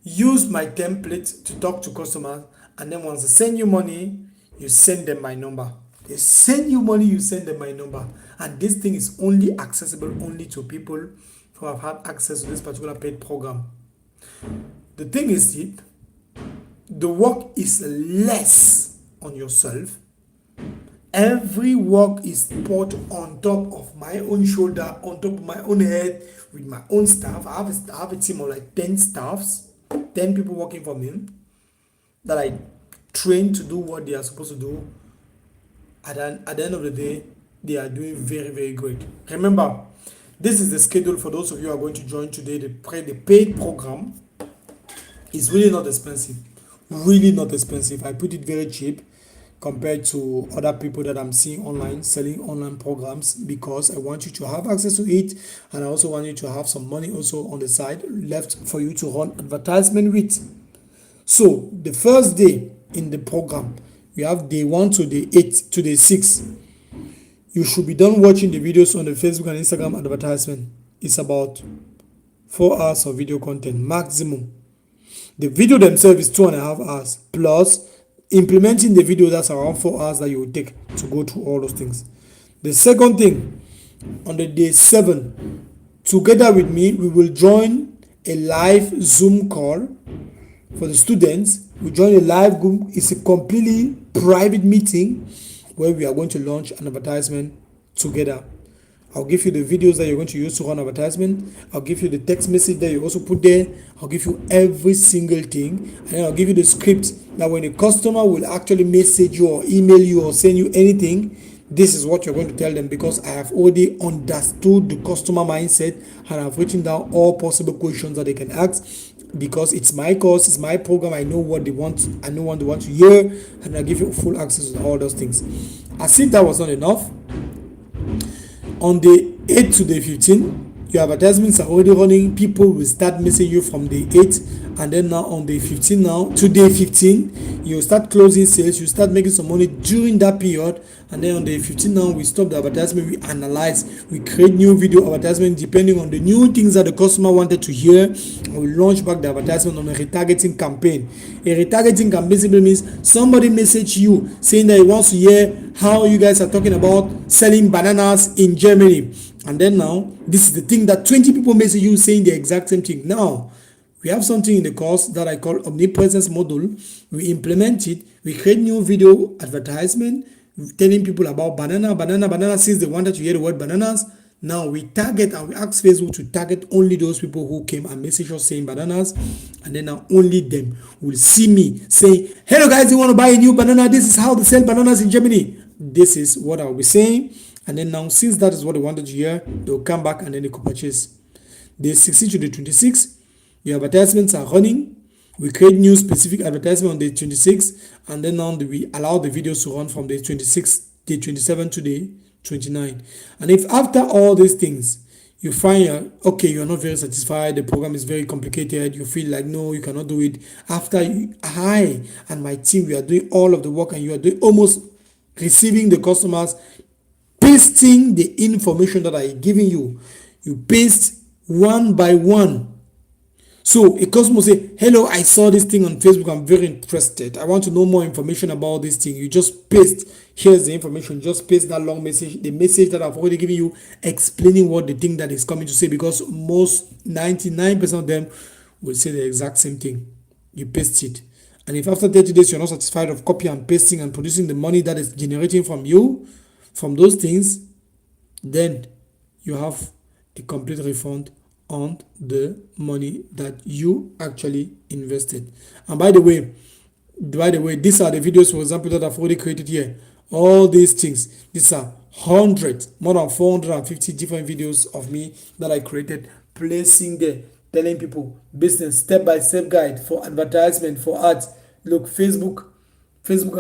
use my template to talk to customers, and then once they send you money, you send them my number. They send you money, you send them my number. And this thing is only accessible only to people who have had access to this particular paid program. The thing is, the work is less on yourself. Every work is put on top of my own shoulder, on top of my own head, with my own staff. I have a team of like 10 staffs, 10 people working for me that I train to do what they are supposed to do. At the end of the day, they are doing very, very great. Remember, this is the schedule for those of you who are going to join today. The paid program is really not expensive. Really not expensive. I put it very cheap compared to other people that I'm seeing online selling online programs, because I want you to have access to it, and I also want you to have some money also on the side left for you to run advertisement with. So the first day in the program, we have day 1 to day 8 to day 6. You should be done watching the videos on the Facebook and Instagram advertisement. It's about 4 hours of video content maximum. The video themselves is 2.5 hours plus implementing the video. That's around 4 hours that you will take to go through all those things. The second thing, on the day 7, together with me, we will join a live Zoom call for the students. We join a live group. It's a completely private meeting where we are going to launch an advertisement together. I'll give you the videos that you're going to use to run advertisement. I'll give you the text message that you also put there. I'll give you every single thing, and then I'll give you the script. Now, when a customer will actually message you or email you or send you anything, this is what you're going to tell them, because I have already understood the customer mindset and I've written down all possible questions that they can ask. Because it's my course, it's my program, I know what they want, I know what they want to hear, and I give you full access to all those things. As if that was not enough, on the 8th to the 15th, your advertisements are already running. People will start messaging you from the 8th, and then now on the 15th, now to day 15, you start closing sales, you start making some money during that period. And then on the 15th, now we stop the advertisement, we analyze, we create new video advertisement depending on the new things that the customer wanted to hear, and we launch back the advertisement on a retargeting campaign. A retargeting campaign simply means somebody message you saying that he wants to hear how you guys are talking about selling bananas in Germany. And then now, this is the thing that 20 people message you saying the exact same thing. Now, we have something in the course that I call omnipresence model. We implement it. We create new video advertisement telling people about banana since they wanted to hear the word bananas. Now we target and we ask Facebook to target only those people who came and message us saying bananas, and then now only them will see me say, hello guys, you want to buy a new banana? This is how they sell bananas in Germany. This is what I'll be saying. And then now, since that is what they wanted to hear, they'll come back and then they could purchase. Day 16 to the 26th, your advertisements are running. We create new specific advertisement on day 26, and then now we allow the videos to run from day 26, day 27 to day 29. And if after all these things you find you're not very satisfied, the program is very complicated, you feel like no, you cannot do it, after I and my team, we are doing all of the work and you are doing almost receiving the customers, pasting the information that I'm giving you, you paste one by one. So a customer say, hello, I saw this thing on Facebook, I'm very interested, I want to know more information about this thing. You just paste, here's the information, just paste that long message, the message that I've already given you, explaining what the thing that is coming to say, because most 99% of them will say the exact same thing. You paste it. And if after 30 days you're not satisfied of copy and pasting and producing the money that is generating from you, from those things, then you have a complete refund on the money that you actually invested. And by the way, these are the videos, for example, that I've already created here. All these things, these are hundreds, more than 450 different videos of me that I created, placing there, telling people business step-by-step guide for advertisement, for ads. Look, Facebook,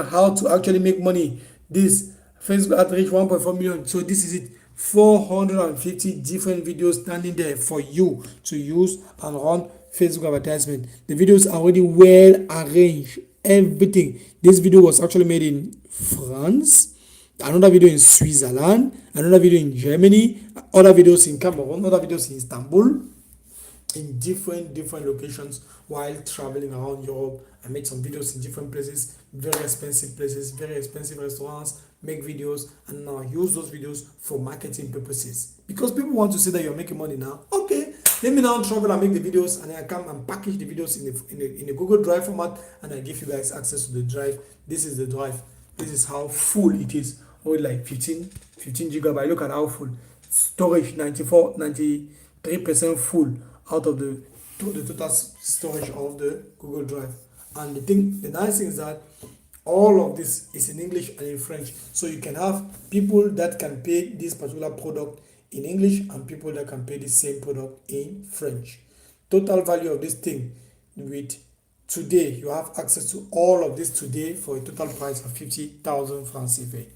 how to actually make money. This Facebook ad reach 1.4 million. So this is it. 450 different videos standing there for you to use and run Facebook advertisement. The videos are already well arranged, everything. This video was actually made in France, another video in Switzerland, another video in Germany, other videos in Cameroon, other videos in Istanbul, in different locations while traveling around Europe. I made some videos in different places, very expensive places, very expensive restaurants, make videos, and now use those videos for marketing purposes. Because people want to see that you're making money now. Okay, let me now travel and make the videos, and then I come and package the videos in a Google Drive format, and I give you guys access to the drive. This is the drive. This is how full it is. Or like 15 gigabyte. Look at how full. Storage 93% full out of the total storage of the Google Drive. And the nice thing is that all of this is in English and in French. So you can have people that can pay this particular product in English and people that can pay the same product in French. Total value of this thing with today, you have access to all of this today for a total price of 50,000 francs CFA.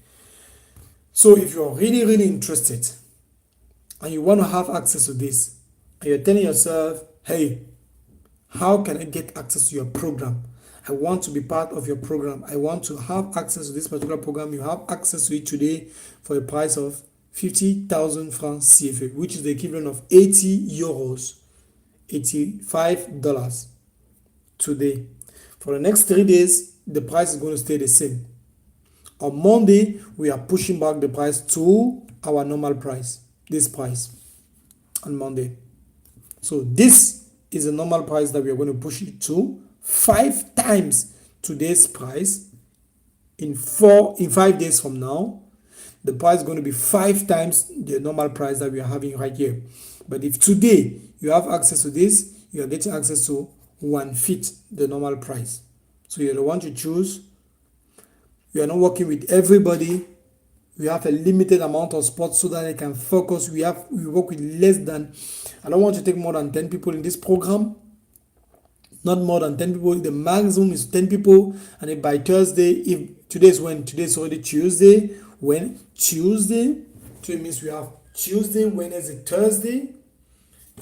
So if you're really interested and you want to have access to this, and you're telling yourself, hey, how can I get access to your program? I want to be part of your program. I want to have access to this particular program. You have access to it today for a price of 50,000 francs CFA, which is the equivalent of 80 euros, $85 today. For the next 3 days, the price is going to stay the same. On Monday, we are pushing back the price to our normal price, this price on Monday. So this is the normal price that we are going to push it to 5 times today's price in 5 days from now. the price is going to be 5 times the normal price that we are having right here. But if today you have access to this, you are getting access to 1/5 the normal price. So you're the one to choose. You are not working with everybody. We have a limited amount of spots so that they can focus. We work with less than, I don't want to take more than 10 people in this program. Not more than 10 people. The maximum is 10 people. And if by Thursday, if today's already Tuesday. When Tuesday, so it means we have Tuesday, Wednesday, Thursday.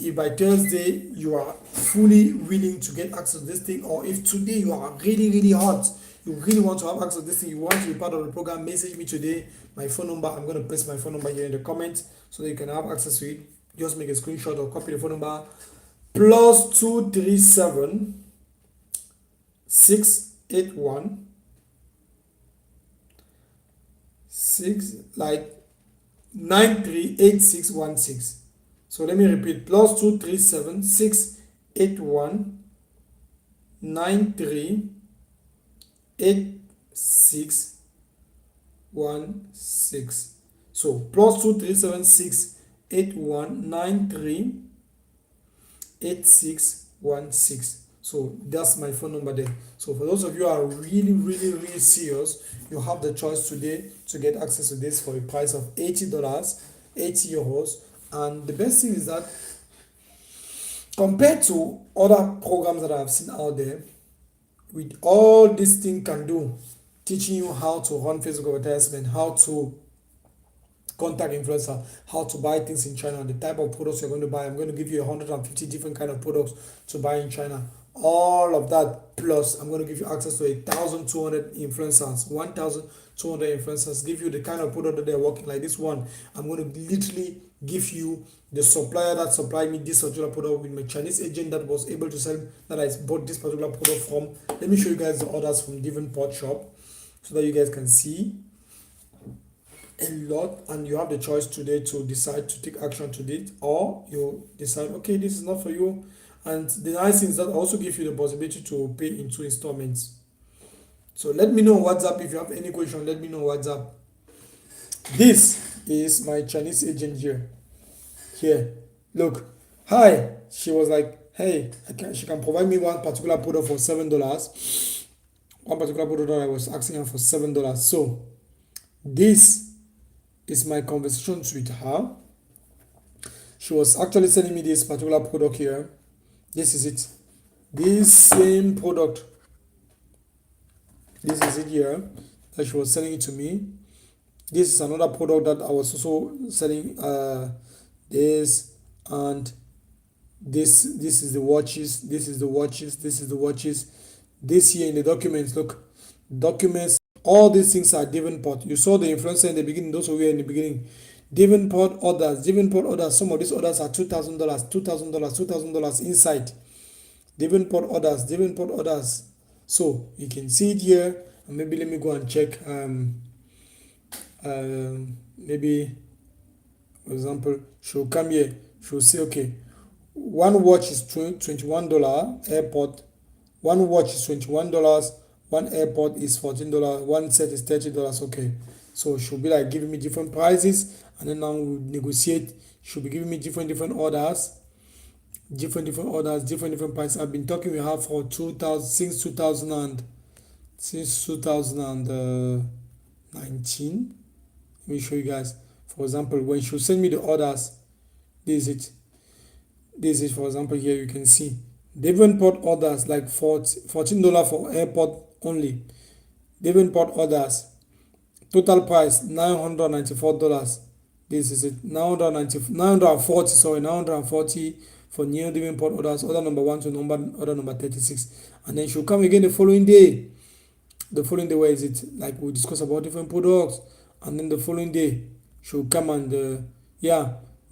If by Thursday you are fully willing to get access to this thing, or if today you are really, really hot, you really want to have access to this thing, you want to be part of the program, message me today. My phone number, I'm going to paste my phone number here in the comments so that you can have access to it. Just make a screenshot or copy the phone number. +237 681 938616. So let me repeat, +237 681 938616. So +237 681 938616. So that's my phone number there. So for those of you who are really, really, really serious, you have the choice today to get access to this for a price of $80, 80 euros. And the best thing is that compared to other programs that I've seen out there, with all this thing can do, teaching you how to run Facebook advertisement, how to contact influencer, how to buy things in China, the type of products you're going to buy. I'm going to give you 150 different kind of products to buy in China. All of that plus I'm going to give you access to 1,200 influencers, 1,200 influencers, give you the kind of product that they're working. Like this one, I'm going to literally give you the supplier that supplied me this particular product with my Chinese agent that was able to sell, that I bought this particular product from. Let me show you guys the orders from Pot shop so that you guys can see a lot, and you have the choice today to decide to take action to it, or you decide, okay, this is not for you. And the nice thing is that I also give you the possibility to pay in 2 installments. So let me know on WhatsApp if you have any question. Let me know on WhatsApp. This is my Chinese agent here. Look, hi. She was like, hey, she can provide me one particular product for $7. One particular product that I was asking her for $7. So this is my conversations with her. She was actually selling me this particular product here. This is it. This same product. This is it here that she was selling it to me. This is another product that I was also selling. This and this is the watches. This is the watches. This is the watches. This here in the documents. Look, documents. All these things are Pot. You saw the influencer in the beginning. Those who were in the beginning. Pot orders. Some of these orders are $2,000, $2,000 inside. Pot orders. So you can see it here. And maybe let me go and check. Maybe, for example, she'll come here. She'll say, okay, one watch is $21 airport. One watch is $21. One airport is $14. One set is $30. Okay. So she'll be like giving me different prices, and then now we'll negotiate. She'll be giving me different orders, different prices. I've been talking with her for 2000 since 2019. Let me show you guys. For example, when she'll send me the orders, this is it. For example, here you can see Pot orders like $14 for airport only. Pot orders. Total price $994. This is it. 940 for new Pot orders. Order number 1 to order number 36. And then she'll come again the following day. Where is it? Like we discuss about different products. And then the following day she'll come and the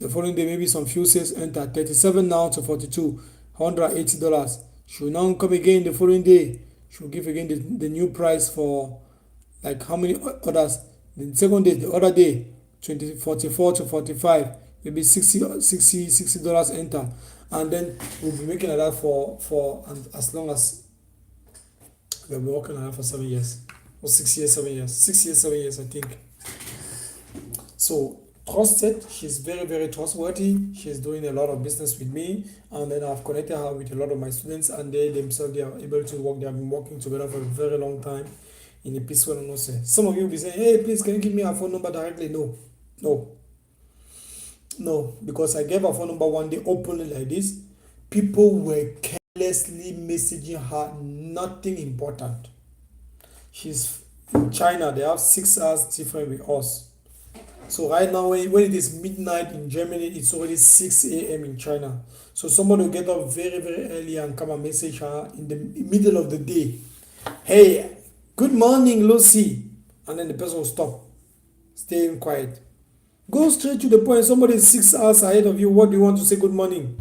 following day maybe some few sales enter 37 now to 42, $180. She'll now come again the following day. She'll give again the new price for like how many orders. The second day, the other day, 44 to 45, maybe $60 enter, and then we'll be making that for as long as we've been working on that for 7 years or 6 years, 7 years, 6 years, 7 years, I think. So trusted, she's very, very trustworthy. She's doing a lot of business with me, and then I've connected her with a lot of my students, and they themselves they are able to work. They have been working together for a very long time in a peaceful atmosphere. Some of you will be saying, "Hey, please, can you give me a phone number directly?" No, no, no, because I gave her phone number one day openly like this. People were carelessly messaging her nothing important. She's in China. They have 6 hours different with us. So right now, when it is midnight in Germany, it's already 6 a.m. in China. So somebody will get up very, very early and come and message her in the middle of the day. Hey, good morning, Lucy. And then the person will stop, staying quiet. Go straight to the point. Somebody is 6 hours ahead of you. What do you want to say good morning?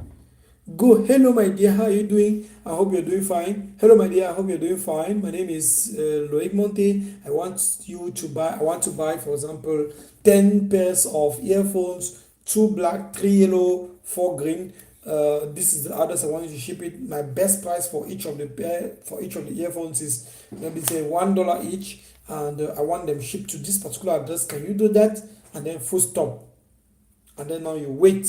Go, hello, my dear, how are you doing? I hope you're doing fine. Hello, my dear, I hope you're doing fine. My name is Monthe. I want to buy, for example, 10 pairs of earphones, 2 black, 3 yellow, 4 green. This is the address I want you to ship it. My best price for each of the earphones is, let me say, $1 each, and I want them shipped to this particular address. Can you do that? And then full stop. And then now you wait.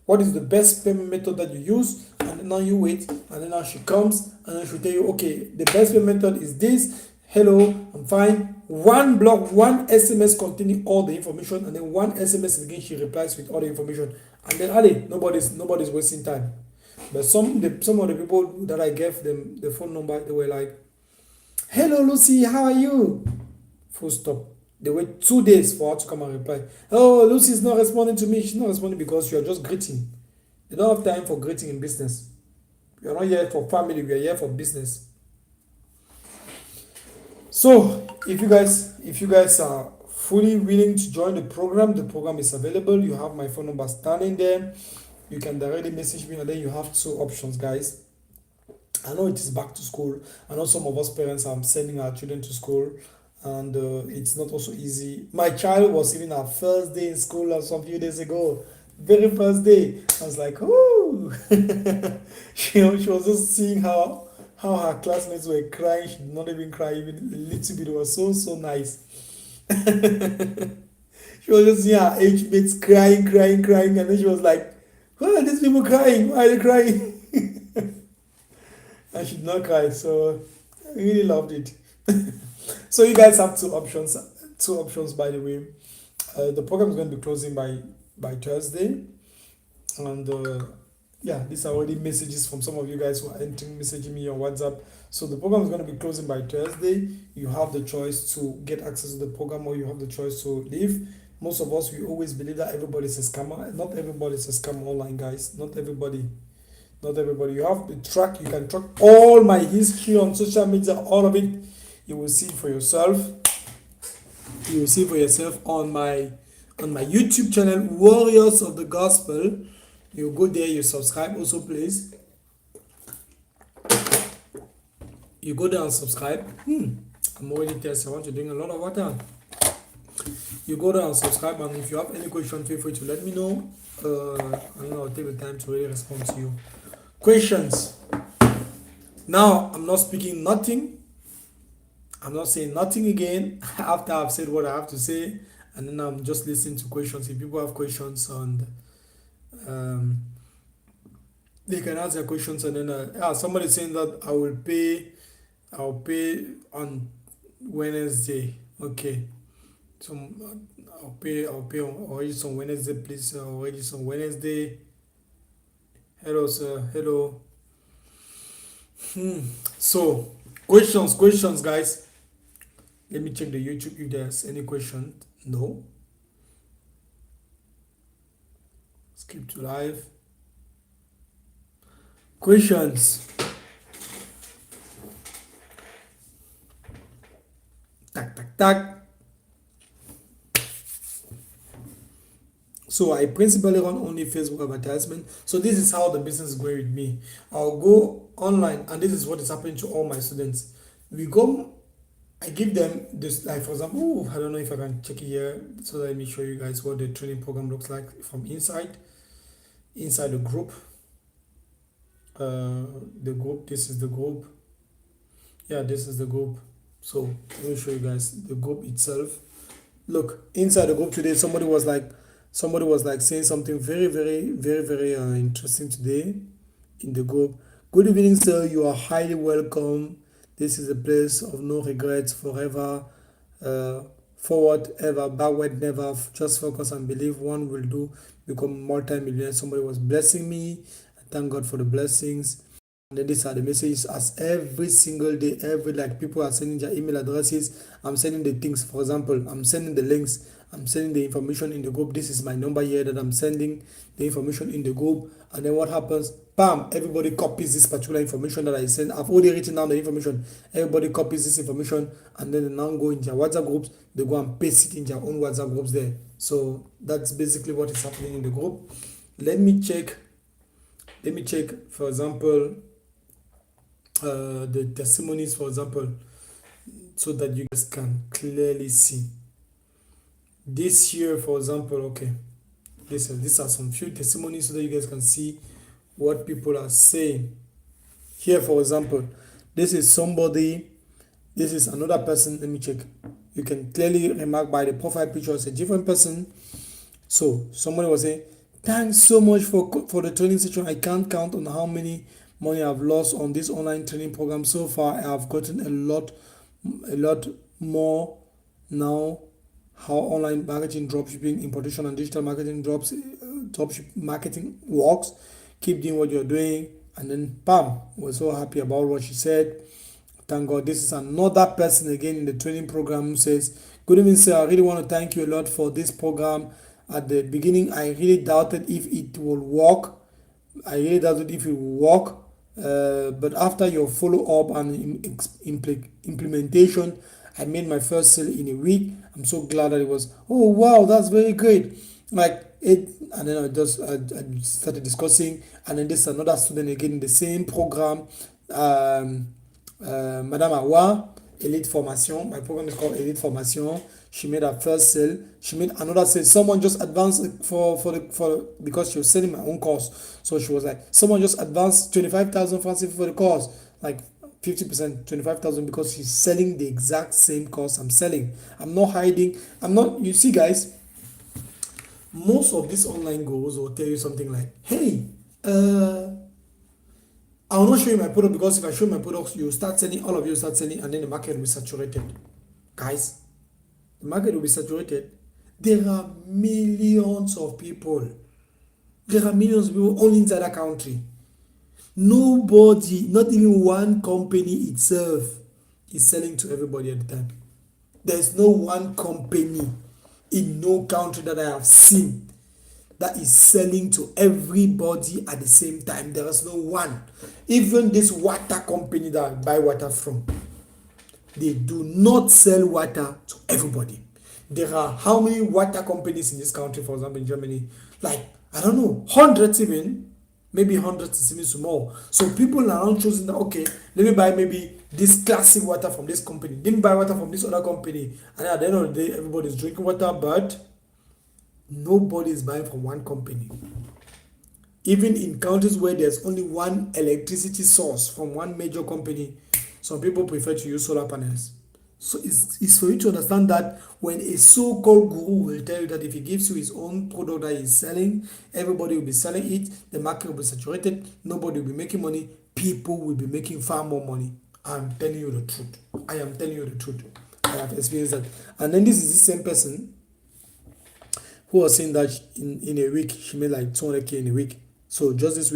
What is the best payment method that you use? And then now you wait, and then now she comes, and then she'll tell you, okay, the best payment method is this. Hello, I'm fine. One block, one SMS containing all the information, and then one SMS again she replies with all the information. And then Ali, nobody's wasting time. But some of the people that I gave them the phone number, they were like, hello Lucy, how are you? Full stop. They wait 2 days for her to come and reply. Oh, Lucy's not responding to me. She's not responding because you are just greeting. You don't have time for greeting in business. We are not here for family. We are here for business. So, if you guys are fully willing to join the program is available. You have my phone number standing there. You can directly message me, and then you have 2 options, guys. I know it is back to school. I know some of us parents are sending our children to school, and it's not also easy. My child was even her first day in school some few days ago. Very first day. I was like, oh. she was just seeing how her classmates were crying. She did not even cry, even a little bit. It was so nice. She was just seeing her age mates crying, and then she was like, why are these people crying? Why are they crying? And she did not cry, so I really loved it. So you guys have 2 options. 2 options, by the way. The program is going to be closing by Thursday, and yeah, these are already messages from some of you guys who are messaging me on WhatsApp. So the program is going to be closing by Thursday. You have the choice to get access to the program, or you have the choice to leave. Most of us, we always believe that everybody is a scammer. Not everybody is a scammer online, guys. Not everybody. You have to track. You can track all my history on social media, all of it. You will see for yourself. You will see for yourself on my YouTube channel, Warriors of the Gospel. You go there, you subscribe also, please. You go there and subscribe. I'm already thirsty. I want to drink a lot of water. You go there and subscribe, and if you have any question, feel free to let me know. And I'll take the time to really respond to you. Questions. Now, I'm not speaking nothing. I'm not saying nothing again after I've said what I have to say, and then I'm just listening to questions. If people have questions, and they can ask their questions, and then somebody saying that I'll pay on Wednesday. Okay, so I'll pay on register on Wednesday, please. I'll register on Wednesday. Hello, sir. Hello. So questions, guys. Let me check the YouTube if there's any question. No. Skip to live. Questions. Tac. So I principally run only Facebook advertisement. So this is how the business is going with me. I'll go online, and this is what is happening to all my students. I give them this, like for example, I don't know if I can check it here. So let me show you guys what the training program looks like from inside the group. This is the group. Yeah, this is the group. So let me show you guys the group itself. Look, inside the group today, somebody was like saying something very, very, very, very interesting today in the group. Good evening, sir. You are highly welcome. This is a place of no regrets forever. Uh, Forward ever, backward never. Just focus and believe one will do. Become multi-millionaire. Somebody was blessing me. Thank God for the blessings. And then these are the messages as every single day, every like people are sending their email addresses. I'm sending the things. For example, I'm sending the links. I'm sending the information in the group. This is my number here that I'm sending the information in the group. And then what happens? Bam! Everybody copies this particular information that I send. I've already written down the information. Everybody copies this information, and then they now go in their WhatsApp groups. They go and paste it in their own WhatsApp groups there. So that's basically what is happening in the group. Let me check. For example, the testimonies, for example, so that you guys can clearly see. This year, for example, okay, these are some few testimonies so that you guys can see what people are saying. Here, for example, this is somebody, this is another person. Let me check. You can clearly remark by the profile picture, it's a different person. So somebody was saying, thanks so much for the training session. I can't count on how many money I've lost on this online training program so far. I have gotten a lot more now. How online marketing, dropshipping, importation, and digital marketing dropship marketing works. Keep doing what you're doing, and then bam, we're so happy about what she said. Thank God. This is another person again in the training program who says, good evening, sir. I really want to thank you a lot for this program. At the beginning, I really doubted if it will work. But after your follow-up and implementation, I made my first sale in a week. I'm so glad that it was, oh wow, that's very great. Like it, and then I started discussing, and then this is another student again in the same program. Madame Awa, Elite Formation. My program is called Elite Formation. She made her first sale. She made another sale. Someone just advanced for because she was selling my own course. So she was like, someone just advanced 25,000 francs for the course, like 50%, 25,000, because she's selling the exact same course I'm selling. I'm not hiding. I'm not. You see, guys. Most of these online gurus will tell you something like, hey, I will not show you my product, because if I show you my products, you start selling, all of you start selling, and then the market will be saturated. Guys, the market will be saturated. There are millions of people. There are millions of people only inside that country. Nobody, not even one company itself, is selling to everybody at the time. There's no one company in no country that I have seen that is selling to everybody at the same time. There is no one. Even this water company that I buy water from, they do not sell water to everybody. There are how many water companies in this country, for example, in Germany? Like, I don't know, hundreds even. Maybe hundreds is even small. So people are not choosing that, okay, let me buy maybe this classic water from this company. Let me buy water from this other company. And at the end of the day, everybody's drinking water, but nobody is buying from one company. Even in countries where there's only one electricity source from one major company, some people prefer to use solar panels. So it's for you to understand that when a so-called guru will tell you that if he gives you his own product that he's selling, everybody will be selling it, the market will be saturated, nobody will be making money, people will be making far more money. I'm telling you the truth. I am telling you the truth. I have experienced that. And then this is the same person who was saying that in a week she made like 200k in a week. So just last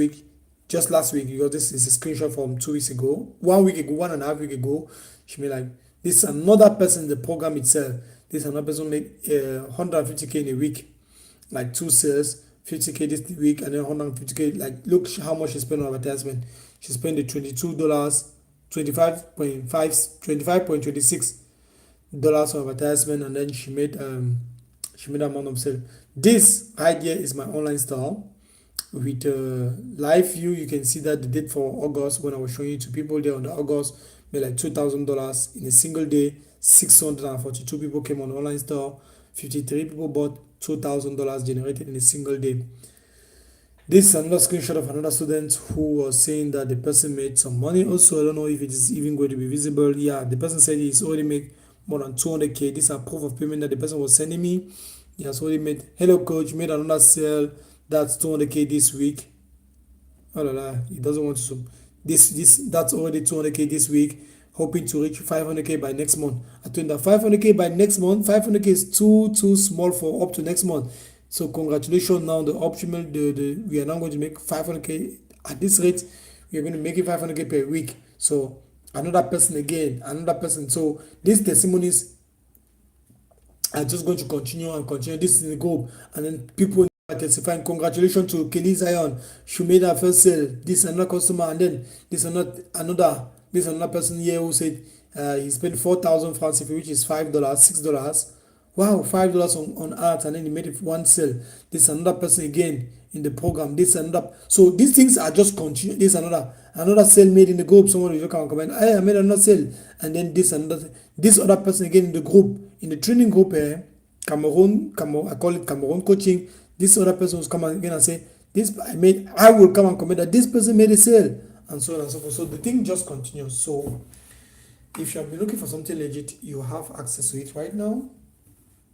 week, because this is a screenshot from 2 weeks ago, 1.5 weeks ago, she made like, this is another person in the program itself. This another person made 150k in a week, like 2 sales, 50k this week, and then 150k. Like, look how much she spent on advertisement. She spent the $22, 25.26 dollars on advertisement, and then she made amount of sale. This right here is my online store with live view. You can see that the date for August, when I was showing you to people there on the August, made like $2,000 in a single day. 642 people came on the online store. 53 people bought. $2,000 generated in a single day. This is another screenshot of another student who was saying that the person made some money. Also, I don't know if it is even going to be visible. Yeah, the person said he's already made more than 200k. These are proof of payment that the person was sending me. He has already made, hello coach, made another sale. That's 200k this week. Oh la la, he doesn't want to zoom. This that's already 200k this week. Hoping to reach 500k by next month. I told him that 500k by next month. 500k is too small for up to next month. So congratulations. Now the optimal the we are now going to make 500k at this rate. We are going to make it 500k per week. So another person again, another person. So these testimonies are just going to continue and continue. This is the goal, and then people are testifying. Congratulations to Kelly Zion. She made her first sale. This another customer, and then this another person here who said he spent 4,000 francs, which is $5, $6. Wow, $5 on art, and then he made it one sale. This another person again in the program. This another. So these things are just continue. This another sale made in the group. Someone will come and comment. Hey, I made another sale, and then this other person again in the group, in the training group here, Cameroon, I call it Cameroon coaching. This other person will come again and say, I will come and comment that this person made a sale, and so on and so forth. So the thing just continues. So if you have been looking for something legit, you have access to it right now.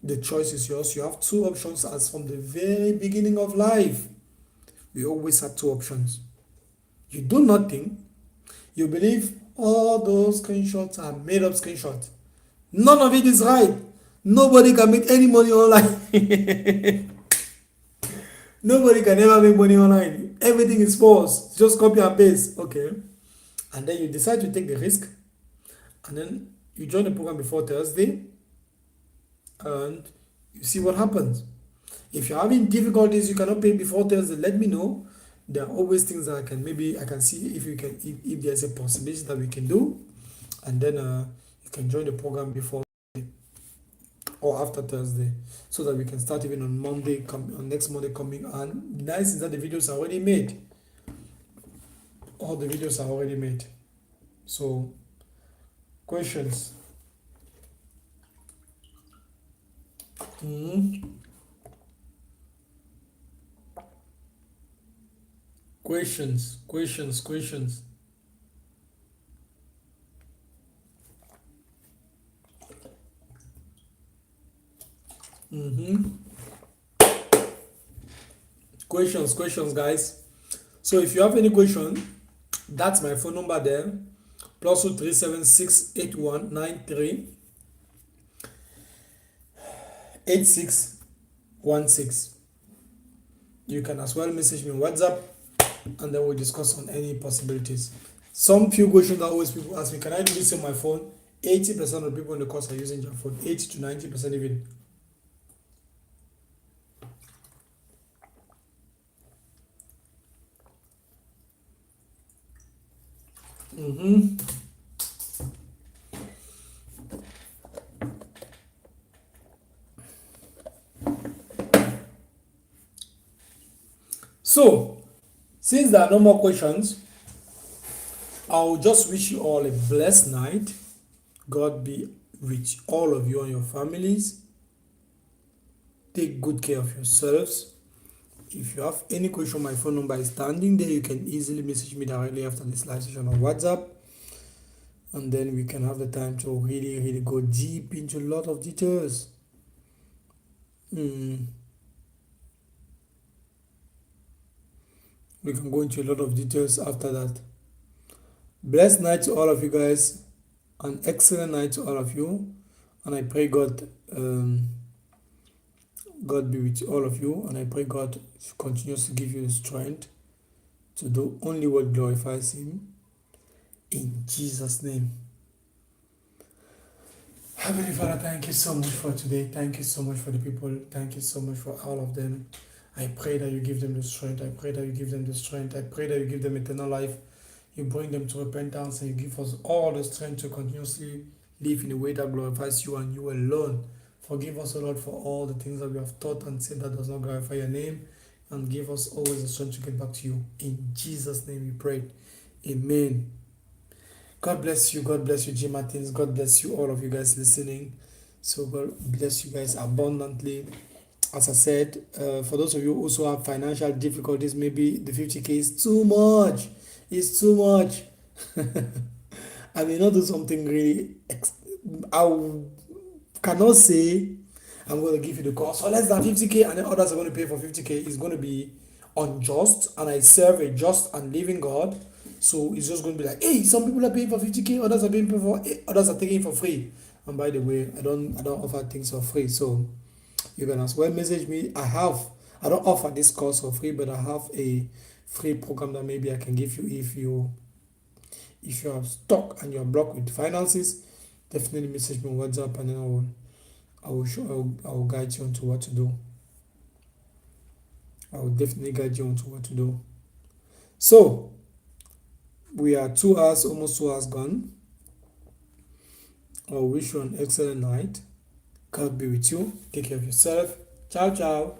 The choice is yours. You have two options as from the very beginning of life. We always had two options. You do nothing. You believe all those screenshots are made up screenshots. None of it is right. Nobody can make any money online. Nobody can ever make money online. Everything is false. Just copy and paste. Okay. And then you decide to take the risk. And then you join the program before Thursday. And you see what happens. If you're having difficulties, you cannot pay before Thursday, let me know. There are always things that I can see if there's a possibility that we can do. And then you can join the program before or after Thursday, so that we can start even on on next Monday coming. And the nice is that the videos are already made. All the videos are already made. So questions. Questions. Questions, guys. So if you have any question, that's my phone number there. +2 376 8193 8616. You can as well message me on WhatsApp, and then we'll discuss on any possibilities. Some few questions that always people ask me, can I do this on my phone? 80% of people in the course are using their phone, 80 to 90% even. So, since there are no more questions, I'll just wish you all a blessed night. God be with all of you and your families. Take good care of yourselves. If you have any question, my phone number is standing there. You can easily message me directly after this live session on WhatsApp. And then we can have the time to really go deep into a lot of details. We can go into a lot of details after that. Blessed night to all of you guys. An excellent night to all of you. And I pray God be with all of you. And I pray God continues to give you the strength to do only what glorifies Him. In Jesus' name. Heavenly Father, thank you so much for today. Thank you so much for the people. Thank you so much for all of them. I pray that you give them the strength. I pray that you give them the strength. I pray that you give them eternal life. You bring them to repentance, and you give us all the strength to continuously live in a way that glorifies you and you alone. Forgive us, O Lord, for all the things that we have thought and said that does not glorify your name, and give us always the strength to get back to you. In Jesus' name we pray. Amen. God bless you. God bless you, Jim Martins. God bless you, all of you guys listening. So God bless you guys abundantly. As I said, for those of you who also have financial difficulties, maybe the 50k is too much. It's too much. I may not do something really. cannot say I'm going to give you the course for less than 50k and then others are going to pay for 50k. It's going to be unjust, and I serve a just and living God. So it's just going to be like, hey, some people are paying for 50k, others are paying for others are taking it for free. And by the way, I don't offer things for free. So you can as well message me. I don't offer this course for free, but I have a free program that maybe I can give you if you are stuck and you're blocked with finances. Definitely message me on WhatsApp, and then I will guide you onto what to do. I will definitely guide you onto what to do. So we are 2 hours, almost 2 hours gone. I wish you an excellent night. God be with you. Take care of yourself. Ciao, ciao.